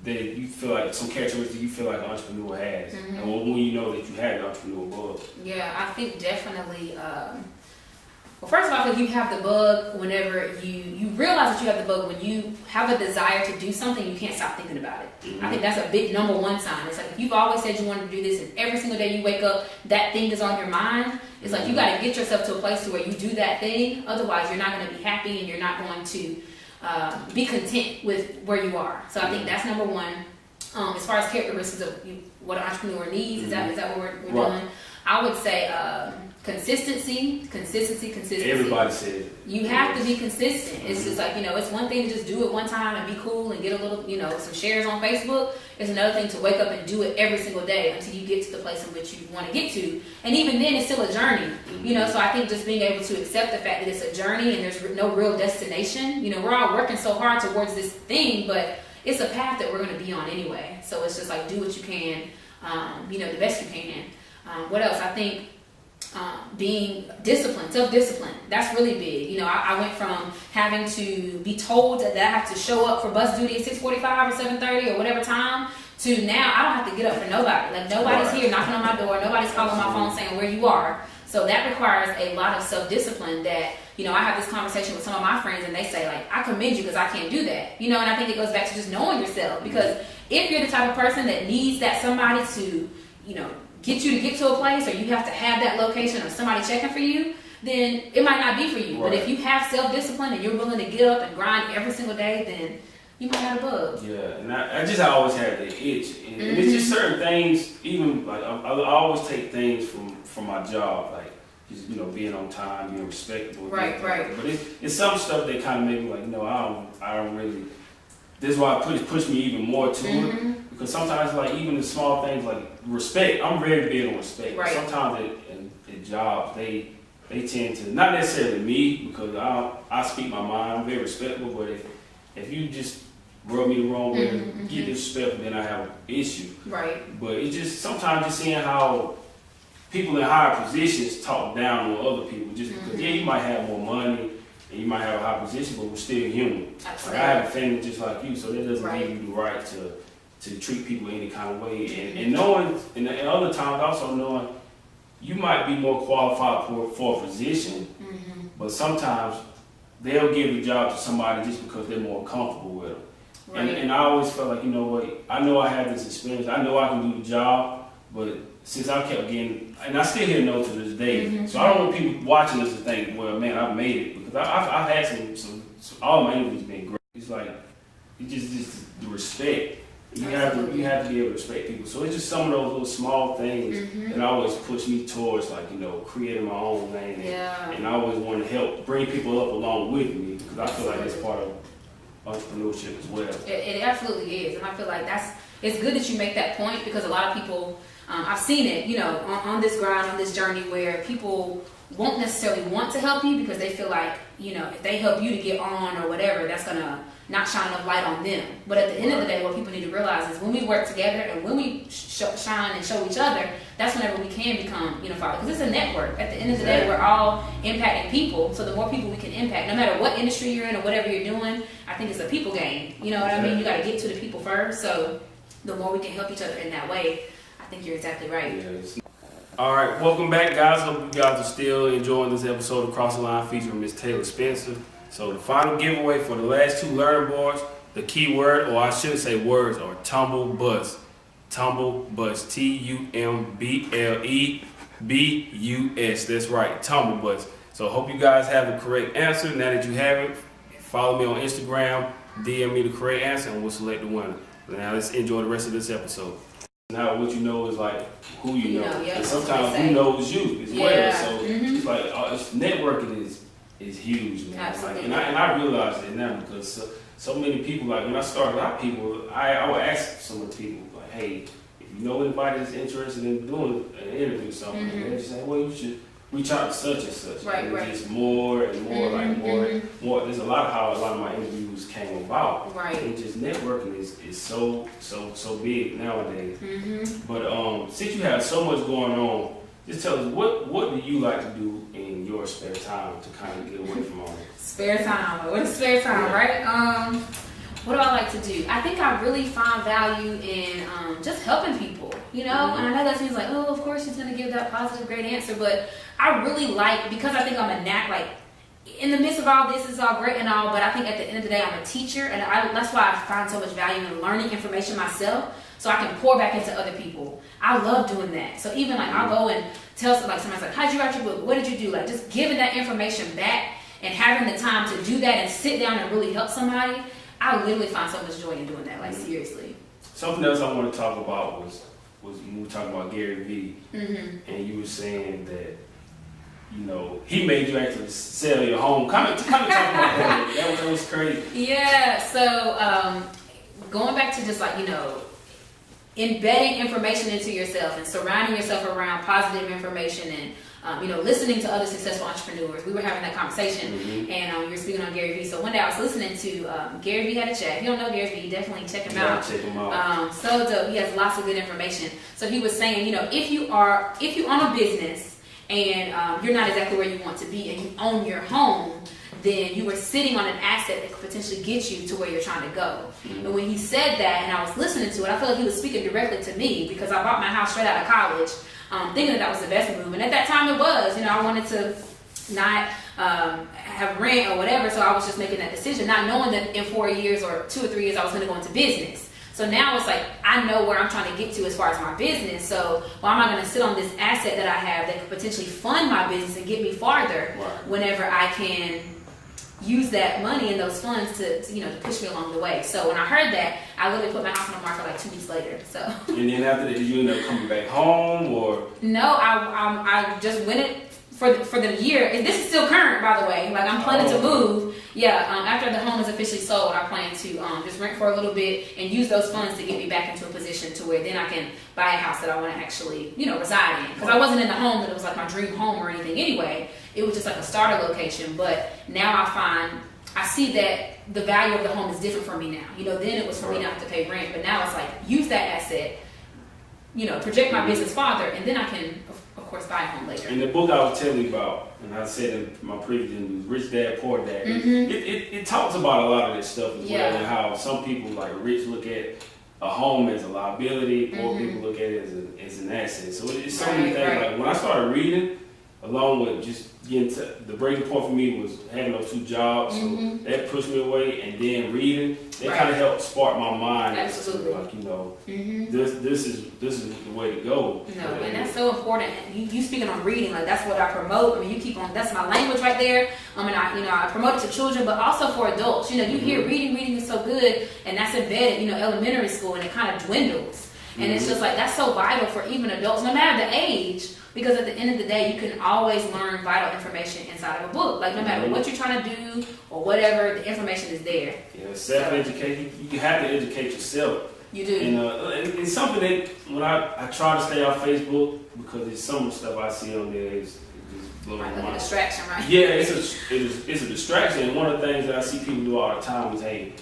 that you feel like, some characteristics you feel like an entrepreneur has, and when you know that you have the entrepreneur bug? Yeah, I think definitely. Well, first of all, I think you have the bug whenever you realize that you have the bug when you have a desire to do something, you can't stop thinking about it. I think that's a big number one sign. It's like if you've always said you wanted to do this, and every single day you wake up, that thing is on your mind. It's like you got to get yourself to a place to where you do that thing. Otherwise, you're not going to be happy, and you're not going to be content with where you are. So I think that's number one. As far as characteristics of what an entrepreneur needs, is that what we're doing? I would say consistency. Everybody says it. You have to be consistent. It's just like, it's one thing to just do it one time and be cool and get a little, some shares on Facebook. It's another thing to wake up and do it every single day until you get to the place in which you want to get to. And even then, it's still a journey. So I think just being able to accept the fact that it's a journey and there's no real destination. We're all working so hard towards this thing, but it's a path that we're going to be on anyway. So it's just like do what you can, the best you can. What else? I think being disciplined, self-discipline, that's really big. I went from having to be told that I have to show up for bus duty at 6:45 or 7:30 or whatever time, to now I don't have to get up for nobody. Like nobody's here knocking on my door, nobody's calling my phone saying where you are. So that requires a lot of self-discipline that, I have this conversation with some of my friends and they say like, I commend you because I can't do that. And I think it goes back to just knowing yourself, because if you're the type of person that needs that somebody to, get you to get to a place, or you have to have that location or somebody checking for you, then it might not be for you. Right. But if you have self-discipline and you're willing to get up and grind every single day, then you might have a bug. Yeah, and I always had the itch. And it's just certain things, even like I always take things from my job, like just, being on time, being respectable. Right. But it's some stuff that kind of made me like, I don't really. This is why it pushed me even more to it. Because sometimes, like, even the small things, like respect, I'm very big on respect. Right. Sometimes at jobs, they tend to, not necessarily me, because I speak my mind, I'm very respectful, but if you just rub me the wrong way and get disrespectful, then I have an issue. Right. But it's just, sometimes just seeing how people in higher positions talk down on other people, just because, you might have more money, and you might have a high position, but we're still human. Absolutely. Like, I have a family just like you, so that doesn't give you the right to to treat people any kind of way, and knowing, and other times also knowing you might be more qualified for a position, but sometimes they'll give the job to somebody just because they're more comfortable with them. Right. And I always felt like, you know what, I know I have this experience, I know I can do the job, but since I kept getting, and I still hear no to this day, so I don't want people watching this to think, well, man, I've made it, because I've had some all my interviews been great. It's like, it's just the respect. You have to be able to respect people. So it's just some of those little small things that always push me towards, like, you know, creating my own lane. And I always want to help bring people up along with me, because I feel like it's part of entrepreneurship as well. It absolutely is, and I feel like it's good that you make that point, because a lot of people, I've seen it, you know, on this grind, on this journey, where people won't necessarily want to help you because they feel like, you know, if they help you to get on or whatever, that's gonna not shine enough light on them. But at the end of the day, what people need to realize is when we work together and when we shine and show each other, that's whenever we can become unified. Because it's a network. At the end of the day, we're all impacting people. So the more people we can impact, no matter what industry you're in or whatever you're doing, I think it's a people game. You know what I mean? You got to get to the people first. So the more we can help each other in that way, I think you're exactly right. Yes. All right, welcome back, guys. Hope you guys are still enjoying this episode of Cross the Line featuring Miss Taylor Spencer. So the final giveaway for the last 2 learning boards, the keyword, or I should say words, are Tumble Bus. Tumble Bus, TUMBLEBUS. That's right, Tumble Bus. So I hope you guys have the correct answer. Now that you have it, follow me on Instagram, DM me the correct answer, and we'll select the winner. Now let's enjoy the rest of this episode. Now what you know is like who you know. And sometimes who knows you as well. So it's like networking is huge, man. Like, and I realize it now, because so many people, like when I started out, I would ask some of the people, like, hey, if you know anybody that's interested in doing an interview or something, and they just say, well, you should reach out to such and such. Right, and it's just more and more, more. There's a lot of how a lot of my interviews came about. Right. And just networking is so big nowadays. But since you have so much going on, just tell us what do you like to do in your spare time to kind of get away from all that? Spare time. What is spare time, right? What do I like to do? I think I really find value in just helping people, you know? And I know that seems like, oh, of course she's going to give that positive, great answer, but I really like, because I think I'm a like, in the midst of all this, it's all great and all, but I think at the end of the day, I'm a teacher, and that's why I find so much value in learning information myself, so I can pour back into other people. I love doing that. So even like I'll go and tell somebody's like, how'd you write your book? What did you do? Like just giving that information back and having the time to do that and sit down and really help somebody, I literally find so much joy in doing that, like seriously. Something else I want to talk about was when we were talking about Gary Vee, and you were saying that, you know, he made you actually sell your home. Kind of talk about that. That was crazy. Yeah, so going back to just like, you know, embedding information into yourself and surrounding yourself around positive information and you know, listening to other successful entrepreneurs. We were having that conversation, and you were speaking on Gary Vee. So one day I was listening to Gary Vee had a chat. If you don't know Gary Vee, definitely check him out. Check him out. So dope. He has lots of good information. So he was saying, you know, if you own a business and you're not exactly where you want to be, and you own your home, then you were sitting on an asset that could potentially get you to where you're trying to go. And when he said that, and I was listening to it, I felt like he was speaking directly to me, because I bought my house straight out of college, thinking that was the best move. And at that time it was, you know, I wanted to not have rent or whatever, so I was just making that decision, not knowing that in 4 years or 2 or 3 years I was going to go into business. So now it's like, I know where I'm trying to get to as far as my business, so why am I going to sit on this asset that I have that could potentially fund my business and get me farther whenever I can use that money and those funds to you know, to push me along the way. So when I heard that, I literally put my house on the market like 2 weeks later. So. And then after that, did you end up coming back home, or? No, I just went it for the year. And this is still current, by the way. Like I'm planning to move. Yeah, after the home is officially sold, I plan to just rent for a little bit and use those funds to get me back into a position to where then I can buy a house that I want to actually, you know, reside in. Because I wasn't in the home that it was like my dream home or anything anyway. It was just like a starter location. But now I see that the value of the home is different for me now. You know, then it was for me not to pay rent, but now it's like, use that asset, you know, project my business farther, and then I can, of course, buy a home later. In the book I was telling you about, and I said in my previous interview, Rich Dad, Poor Dad, it talks about a lot of this stuff as well, and how some people like rich look at a home as a liability, or people look at it as an asset. So it's so many things. Like when I started reading, along with just getting to the breaking point for me was having those 2 jobs. So that pushed me away, and then reading, that kind of helped spark my mind. Absolutely. Like, you know, this is the way to go. No, and that's so important. You speaking on reading, like that's what I promote. I mean, you keep on. That's my language right there. And I promote it to children, but also for adults. You know, you hear reading is so good, and that's embedded. You know, elementary school, and it kind of dwindles. And it's just like that's so vital for even adults, no matter the age. Because at the end of the day, you can always learn vital information inside of a book. Like no matter what you're trying to do or whatever, the information is there. Yeah, self-education. You have to educate yourself. You do. And it's something that when I try to stay off Facebook because there's some stuff I see on there is just blowing my mind. Like a distraction, right? Yeah, it's a distraction. And one of the things that I see people do all the time is, hey,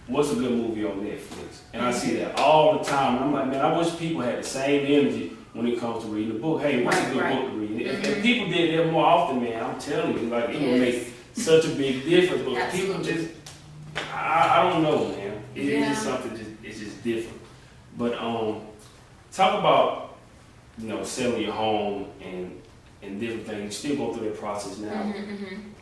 what's a good movie on Netflix? And I see that all the time. And I'm like, man, I wish people had the same energy when it comes to reading a book. Hey, what's a good book to read? If people did that more often, man, I'm telling you, like it would make such a big difference. But people just, I don't know, man. It's just something. It's just different. But talk about selling your home and different things. You still go through that process now.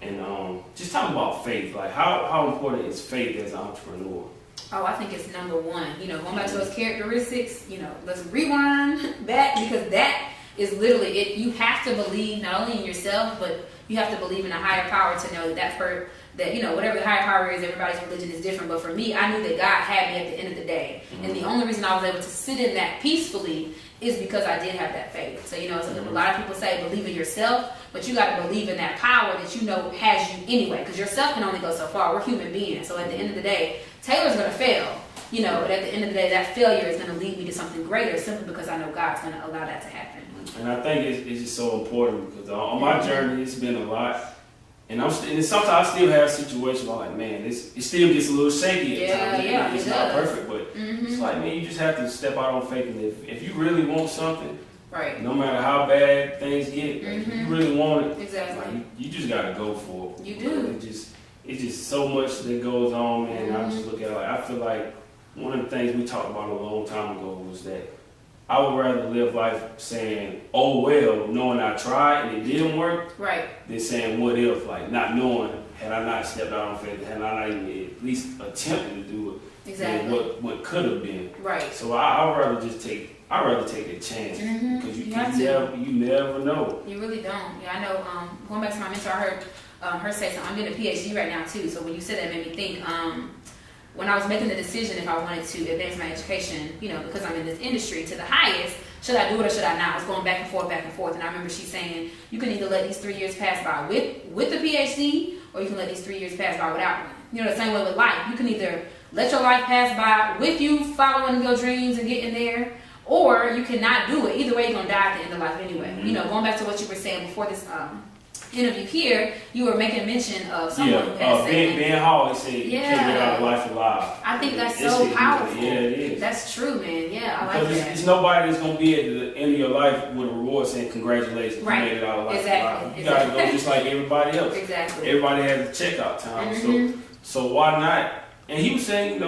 And just talk about faith. Like how important is faith as an entrepreneur? Oh, I think it's number one. Going back to those characteristics, let's rewind back because that is literally it. You have to believe not only in yourself, but you have to believe in a higher power to know that whatever the higher power is, everybody's religion is different. But for me, I knew that God had me at the end of the day. And the only reason I was able to sit in that peacefully is because I did have that faith. So, a lot of people say believe in yourself, but you got to believe in that power that has you anyway, because yourself can only go so far. We're human beings. So at the end of the day, Taylor's going to fail, but at the end of the day, that failure is going to lead me to something greater simply because I know God's going to allow that to happen. And I think it's just so important because on my journey, it's been a lot. And sometimes I still have situations where I'm like, man, it still gets a little shaky at times. Yeah, it's not perfect, but it's like, man, you just have to step out on faith. And if you really want something, right, no matter how bad things get, if you really want it, exactly, like, you just got to go for it. You do. It's just so much that goes on, man. I just look at it like, I feel like one of the things we talked about a long time ago was that I would rather live life saying, oh well, knowing I tried and it didn't work, right, than saying what if, like not knowing, had I not stepped out on faith, had I not even at least attempted to do it, exactly, what could have been. Right. So I'd rather take that chance because you never know. You really don't. Yeah, I know. Going back to my mentor, I heard her say something. I'm doing a PhD right now too. So when you said that, it made me think. When I was making the decision if I wanted to advance my education, because I'm in this industry to the highest, should I do it or should I not? I was going back and forth. And I remember she saying, you can either let these 3 years pass by with the PhD, or you can let these 3 years pass by without one. The same way with life. You can either let your life pass by with you following your dreams and getting there, or you cannot do it. Either way, you're going to die at the end of life anyway. Going back to what you were saying before this interview here, you were making mention of someone who has said Ben Hall said you can't get out of life alive. I think that's so powerful. Yeah, it is. That's true, man. Yeah, I because like that. It's nobody that's gonna be at the end of your life with a reward saying congratulations, right. You made it out of life Exactly. alive. You gotta go just like everybody else. Exactly. Everybody has a checkout time. So why not? And he was saying,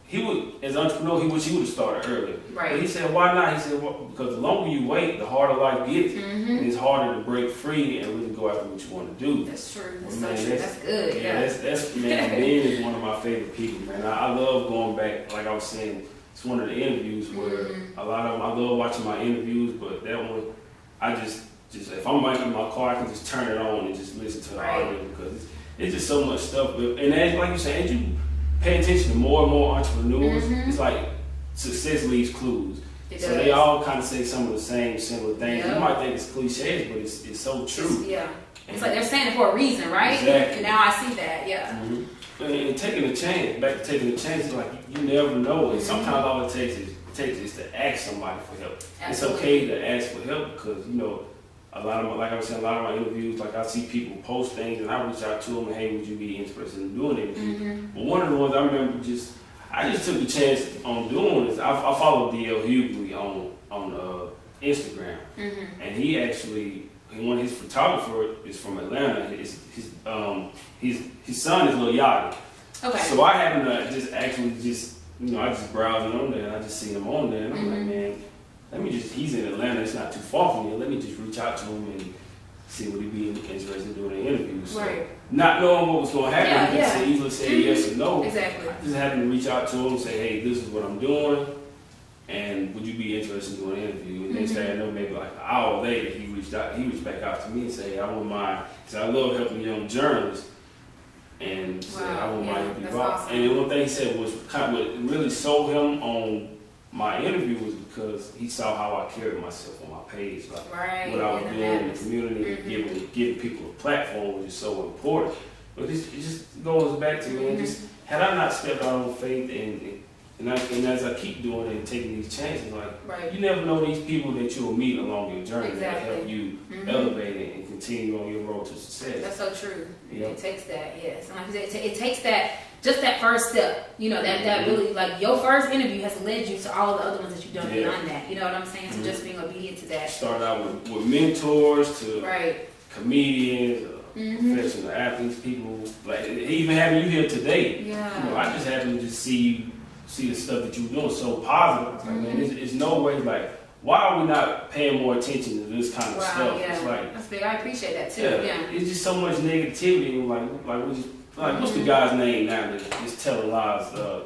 he would, as an entrepreneur, he wish he would have started earlier. Right. But he said, why not? He said, because the longer you wait, the harder life gets. And it's harder to break free and really go after what you want to do. That's true. That's man, so true. That's good. Yeah, that's man, Ben is one of my favorite people, man. I love going back, like I was saying, it's one of the interviews where a lot of them, I love watching my interviews, but that one, I just if I'm in my car, I can just turn it on and just listen to the audio because it's just so much stuff. And as, like you said, as you pay attention to more and more entrepreneurs, it's like success leaves clues. So they all kind of say some of the similar things. You might think it's cliches, but it's so true. It's like they're saying it for a reason, right? Exactly. And now I see that, And taking a chance, back to taking a chance, like you never know. And sometimes all it takes is to ask somebody for help. Absolutely. It's okay to ask for help because a lot of my interviews, like I see people post things and I reach out to them and hey, would you be interested in doing it? But one of the ones I remember I just took the chance on doing is I follow D.L. Hughley on Instagram, and he actually one of his photographers is from Atlanta. His son is Lil Yachty. Okay. So I happened to just I just browsing on there and I just seen him on there and I'm like, man, he's in Atlanta, it's not too far from here. Let me just reach out to him and see what he'd be interested in doing an interview. So, not knowing what was going to happen, he just easily say yes or no. Exactly. I just having to reach out to him and say, hey, this is what I'm doing, and would you be interested in doing an interview? And next thing I know, maybe like an hour later, he reached back out to me and said, hey, I wouldn't mind, because I love helping young journalists. And said, I wouldn't mind if you involved. Awesome. And the one thing he said was kind of what really sold him on my interview was because he saw how I carried myself on my page, like what I was doing in the community, giving people a platform, which is so important. But it just goes back to me, just had I not stepped out on faith and as I keep doing it and taking these chances, like you never know these people that you'll meet along your journey that help you elevate it and continue on your road to success. That's so true. Yep. It takes that, yes. And like I said, it takes that. Just that first step, that really, like, your first interview has led you to all the other ones that you've done beyond that. You know what I'm saying? So just being obedient to that. Started out with mentors to comedians, professional athletes, people, like, even having you here today. Yeah. I just happened to just see the stuff that you're doing so positive. It's like, man, there's no way, like, why are we not paying more attention to this kind of stuff? Yeah. It's like, that's big. I appreciate that too. Yeah. It's just so much negativity. Like we just. Like, what's the guy's name now that's telling lies? You're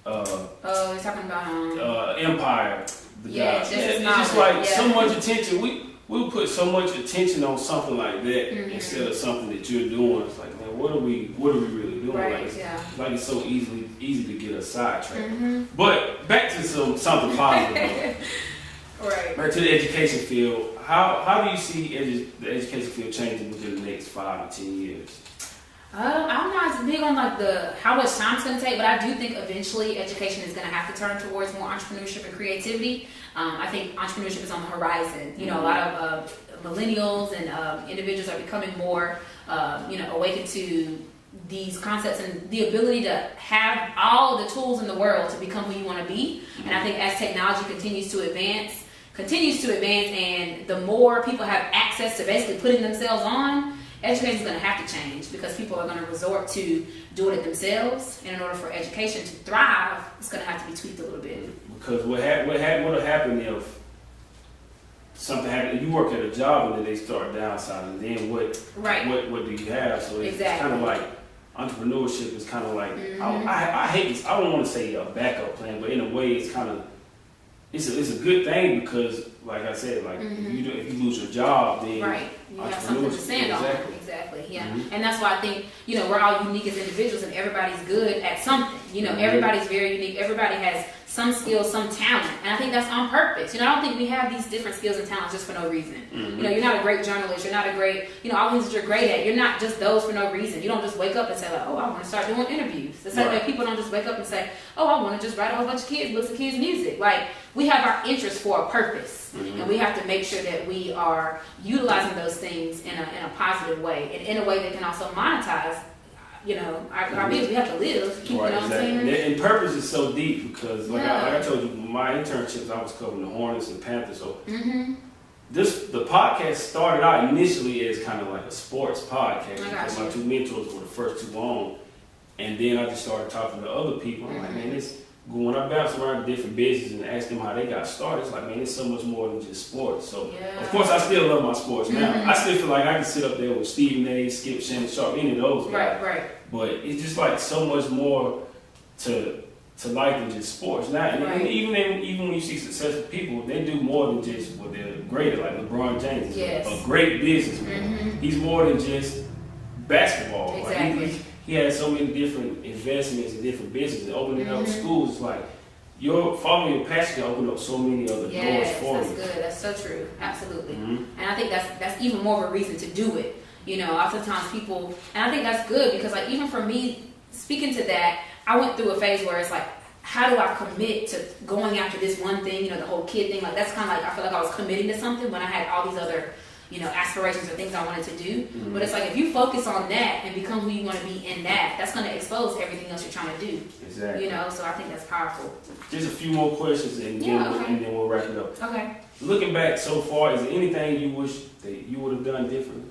talking about Empire. The guy. It's just like so much attention. We'll put so much attention on something like that instead of something that you're doing. It's like, man, what are we really doing? Right, like it's so easy to get us sidetracked. But back to something positive. Right. Back to the education field. How do you see the education field changing within the next 5 to 10 years? I'm not big on like how much time it's going to take, but I do think eventually education is going to have to turn towards more entrepreneurship and creativity. I think entrepreneurship is on the horizon. A lot of millennials and individuals are becoming more, awakened to these concepts and the ability to have all the tools in the world to become who you want to be. And I think as technology continues to advance, and the more people have access to basically putting themselves on, education is going to have to change because people are going to resort to doing it themselves. And in order for education to thrive, it's going to have to be tweaked a little bit. Because what would happen if something happened? You work at a job and then they start downsizing. Then what do you have? So it's kind of like entrepreneurship is kind of like I hate this. I don't want to say a backup plan, but in a way, it's kind of it's a good thing because, like I said, like if you lose your job, then you have something to stand on. Exactly. Yeah. And that's why I think we're all unique as individuals, and everybody's good at something. Everybody's very unique. Everybody has some skills, some talent, and I think that's on purpose. I don't think we have these different skills and talents just for no reason. You're not a great journalist. You're not a great, all the things that you're great at. You're not just those for no reason. You don't just wake up and say, like, oh, I want to start doing interviews. The same way people don't just wake up and say, oh, I want to just write a whole bunch of books of kids' music. Like, we have our interests for a purpose, and we have to make sure that we are utilizing those things in a positive way, and in a way that can also monetize. Our business, we have to live. You know what I'm saying? And purpose is so deep because, like I told you, my internships, I was covering the Hornets and Panthers. So the podcast started out initially as kind of like a sports podcast. Because my two mentors were the first two on, and then I just started talking to other people. I'm like, man, when I bounce around to different businesses and ask them how they got started, it's like, man, it's so much more than just sports. So, of course, I still love my sports now. I still feel like I can sit up there with Stephen A., Skip, Shannon Sharp, any of those guys. Right. But it's just like so much more to life than just sports. Now, and even when you see successful people, they do more than just what they're great at. Like LeBron James is a great businessman. He's more than just basketball. Exactly. Like he has so many different investments and different businesses, opening up schools. Like following your passion can open up so many other doors for you. That's good. That's so true. Absolutely. And I think that's even more of a reason to do it. Oftentimes people, and I think that's good because, like, even for me, speaking to that, I went through a phase where it's like, how do I commit to going after this one thing? The whole kid thing. Like, that's kind of like, I feel like I was committing to something when I had all these other aspirations or things I wanted to do. But it's like, if you focus on that and become who you want to be in that's going to expose everything else you're trying to do. Exactly. So I think that's powerful. Just a few more questions and then we'll wrap it up. Okay. Looking back so far, is there anything you wish that you would have done differently?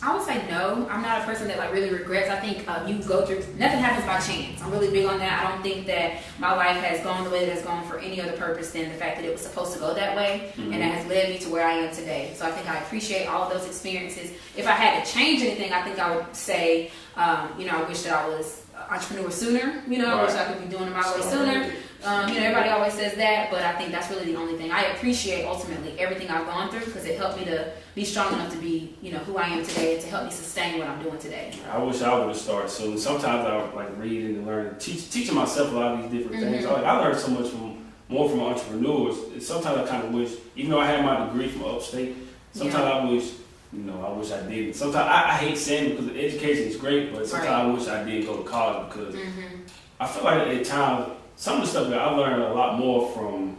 I would say no. I'm not a person that like really regrets. I think you go through, nothing happens by chance. I'm really big on that. I don't think that my life has gone the way that it's gone for any other purpose than the fact that it was supposed to go that way, and that has led me to where I am today. So I think I appreciate all of those experiences. If I had to change anything, I think I would say, I wish that I was an entrepreneur sooner. I wish I could be doing it my way sooner. Everybody always says that, but I think that's really the only thing. I appreciate ultimately everything I've gone through because it helped me to be strong enough to be, who I am today and to help me sustain what I'm doing today. I wish I would have started soon. Sometimes I would like reading and learning, teaching myself a lot of these different things. I learned so much more from entrepreneurs. And sometimes I kind of wish, even though I had my degree from upstate, sometimes I wish, I wish I didn't. Sometimes I hate saying it because education is great, but sometimes I wish I did go to college because I feel like at times some of the stuff that I learned a lot more from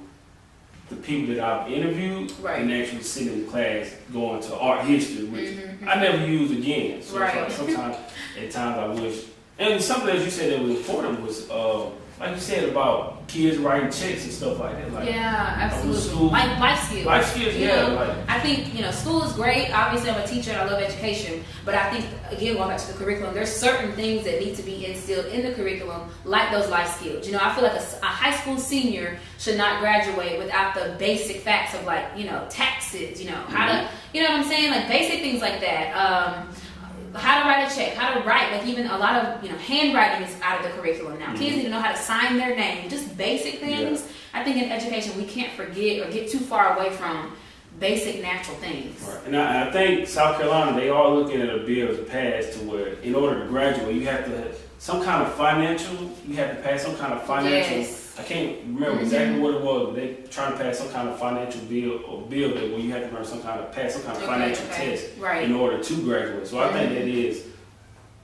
the people that I've interviewed and actually sitting in class going to art history, which I never used again. So it's like sometimes, at times I wish, and something that you said that was important was, like you said about kids writing checks and stuff like that. Like, absolutely. Like life skills. Life skills, I think, school is great. Obviously, I'm a teacher and I love education. But I think, again, going back to the curriculum, there's certain things that need to be instilled in the curriculum, like those life skills. I feel like a high school senior should not graduate without the basic facts of, taxes, how to, you know what I'm saying? Like, basic things like that. How to write a check, how to write, like even a lot of, handwriting is out of the curriculum now. Kids need to know how to sign their name, just basic things. I think in education we can't forget or get too far away from basic natural things. Right. And I think South Carolina, they are looking at a bill to pass to where in order to graduate, you have to have some kind of financial, I can't remember exactly what it was, but they trying to pass some kind of financial bill that where you have to pass some kind of financial test in order to graduate. So I think that is,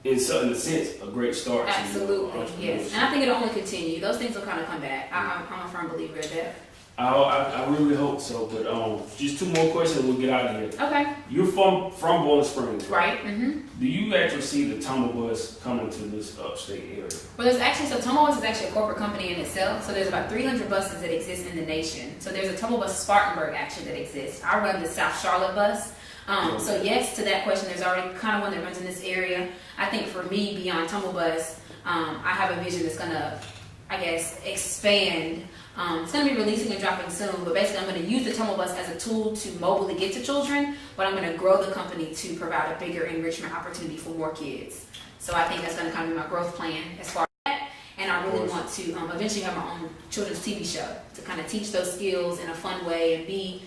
in a sense, a great start. Absolutely, yes. And I think it'll only continue. Those things will kind of come back. I'm a firm believer of that. I really hope so, but just two more questions and we'll get out of here. Okay. You're from Boiling Springs, right? Mm-hmm. Do you actually see the Tumble bus coming to this upstate area? Well, Tumble Bus is actually a corporate company in itself. So there's about 300 buses that exist in the nation. So there's a Tumble Bus Spartanburg actually that exists. I run the South Charlotte bus. So yes, to that question, there's already kind of one that runs in this area. I think for me, beyond Tumble Bus, I have a vision that's gonna, expand. It's going to be releasing and dropping soon, but basically I'm going to use the Tumble Bus as a tool to mobily get to children, but I'm going to grow the company to provide a bigger enrichment opportunity for more kids. So I think that's going to kind of be my growth plan as far as that, and I really want to eventually have my own children's TV show to kind of teach those skills in a fun way and be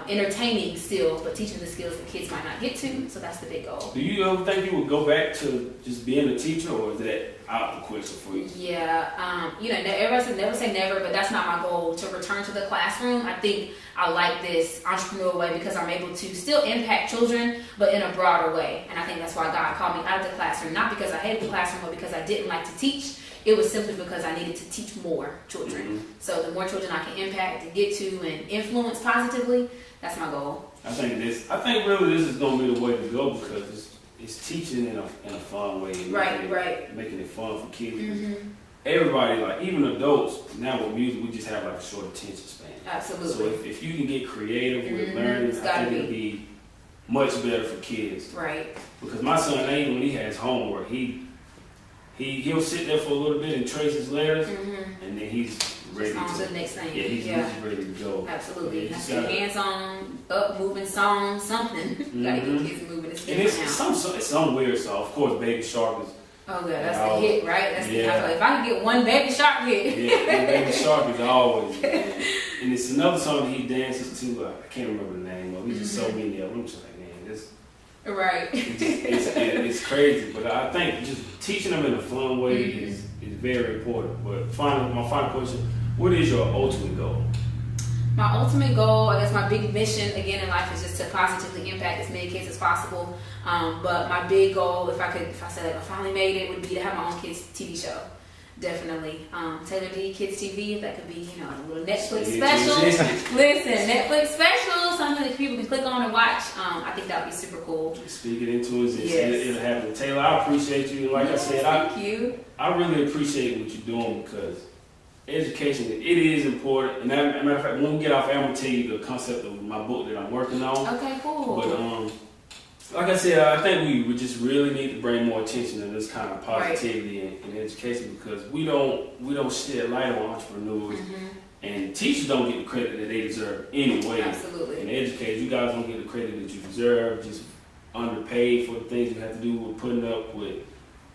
entertaining skills, but teaching the skills that kids might not get to. So that's the big goal. Do you ever think you would go back to just being a teacher, or is that out of the question for you? Yeah, everybody says never say never, but that's not my goal to return to the classroom. I think I like this entrepreneurial way because I'm able to still impact children, but in a broader way. And I think that's why God called me out of the classroom, not because I hated the classroom, but because I didn't like to teach. It was simply because I needed to teach more children. So the more children I can impact and get to and influence positively, that's my goal. I think really this is going to be the way to go because it's teaching in a fun way. Making it fun for kids. Everybody, like even adults, now with music, we just have like a short attention span. Absolutely. So if you can get creative with learning, I think it'll be much better for kids. Right. Because my son, even when he has homework, he'll sit there for a little bit and trace his letters, and then he's ready on to the next thing. Yeah, he's ready to go. Absolutely. Has to be hands-on, up, moving song, something. Gotta get kids moving. It's some weird song. Of course, Baby Shark is. Oh, yeah, that's the hit, right? That's the, I feel like if I could get one Baby Shark hit. Yeah, Baby Shark is always. And it's another song that he dances to. I can't remember the name of. He's just so many of them. I'm just like, man, this. Right. It's crazy, but I think just teaching them in a fun way is very important. But my final question: what is your ultimate goal? My ultimate goal, I guess my big mission again in life is just to positively impact as many kids as possible. But my big goal, if I said I finally made it, would be to have my own kids TV show. Definitely. Taylor D Kids TV, if that could be, a little Netflix special. Listen, Netflix special, something that people can click on and watch. I think that would be super cool. Speak it into existence. Yes. It'll happen. Taylor, I appreciate you. Like I said, thank you. I really appreciate what you're doing because education, it is important. And as a matter of fact, when we get off, I'm going to tell you the concept of my book that I'm working on. Okay, cool. But Like I said, I think we just really need to bring more attention to this kind of positivity in education, because we don't shed light on entrepreneurs, and teachers don't get the credit that they deserve anyway. Absolutely. And educators, you guys don't get the credit that you deserve. Just underpaid for the things you have to do with putting up with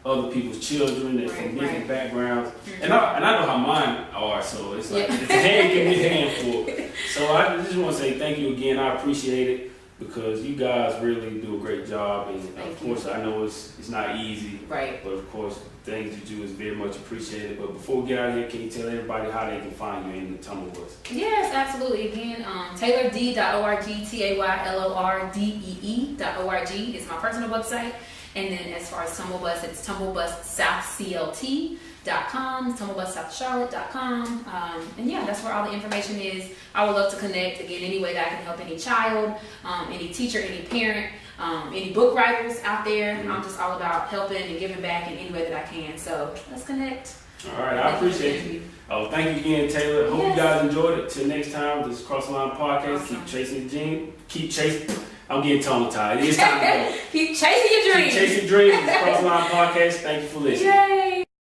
other people's children that from different backgrounds. And I know how mine are, so it's like it's a hand can be a handful. So I just want to say thank you again. I appreciate it, because you guys really do a great job, and of course I know it's not easy, right? But of course the things you do is very much appreciated. But before we get out of here, can you tell everybody how they can find you in the Tumble Bus? Yes, absolutely. Again, TaylorD.org, TaylorDee.org is my personal website. And then as far as Tumble Bus, it's TumbleBusSouthCLT.com, TumbleBusSouthCharlotte.com. And yeah, that's where all the information is. I would love to connect, again, any way that I can help any child, any teacher, any parent, any book writers out there. I'm just all about helping and giving back in any way that I can. So let's connect. All right, I appreciate you. Oh, thank you again, Taylor. Hope you guys enjoyed it. Till next time, this is Cross the Line Podcast. Awesome. Keep chasing the dream. Keep chasing. I'm getting tongue-tied. It's time to go. Keep chasing your dreams. Keep chasing dreams. Cross the Line Podcast. Thank you for listening. Yay.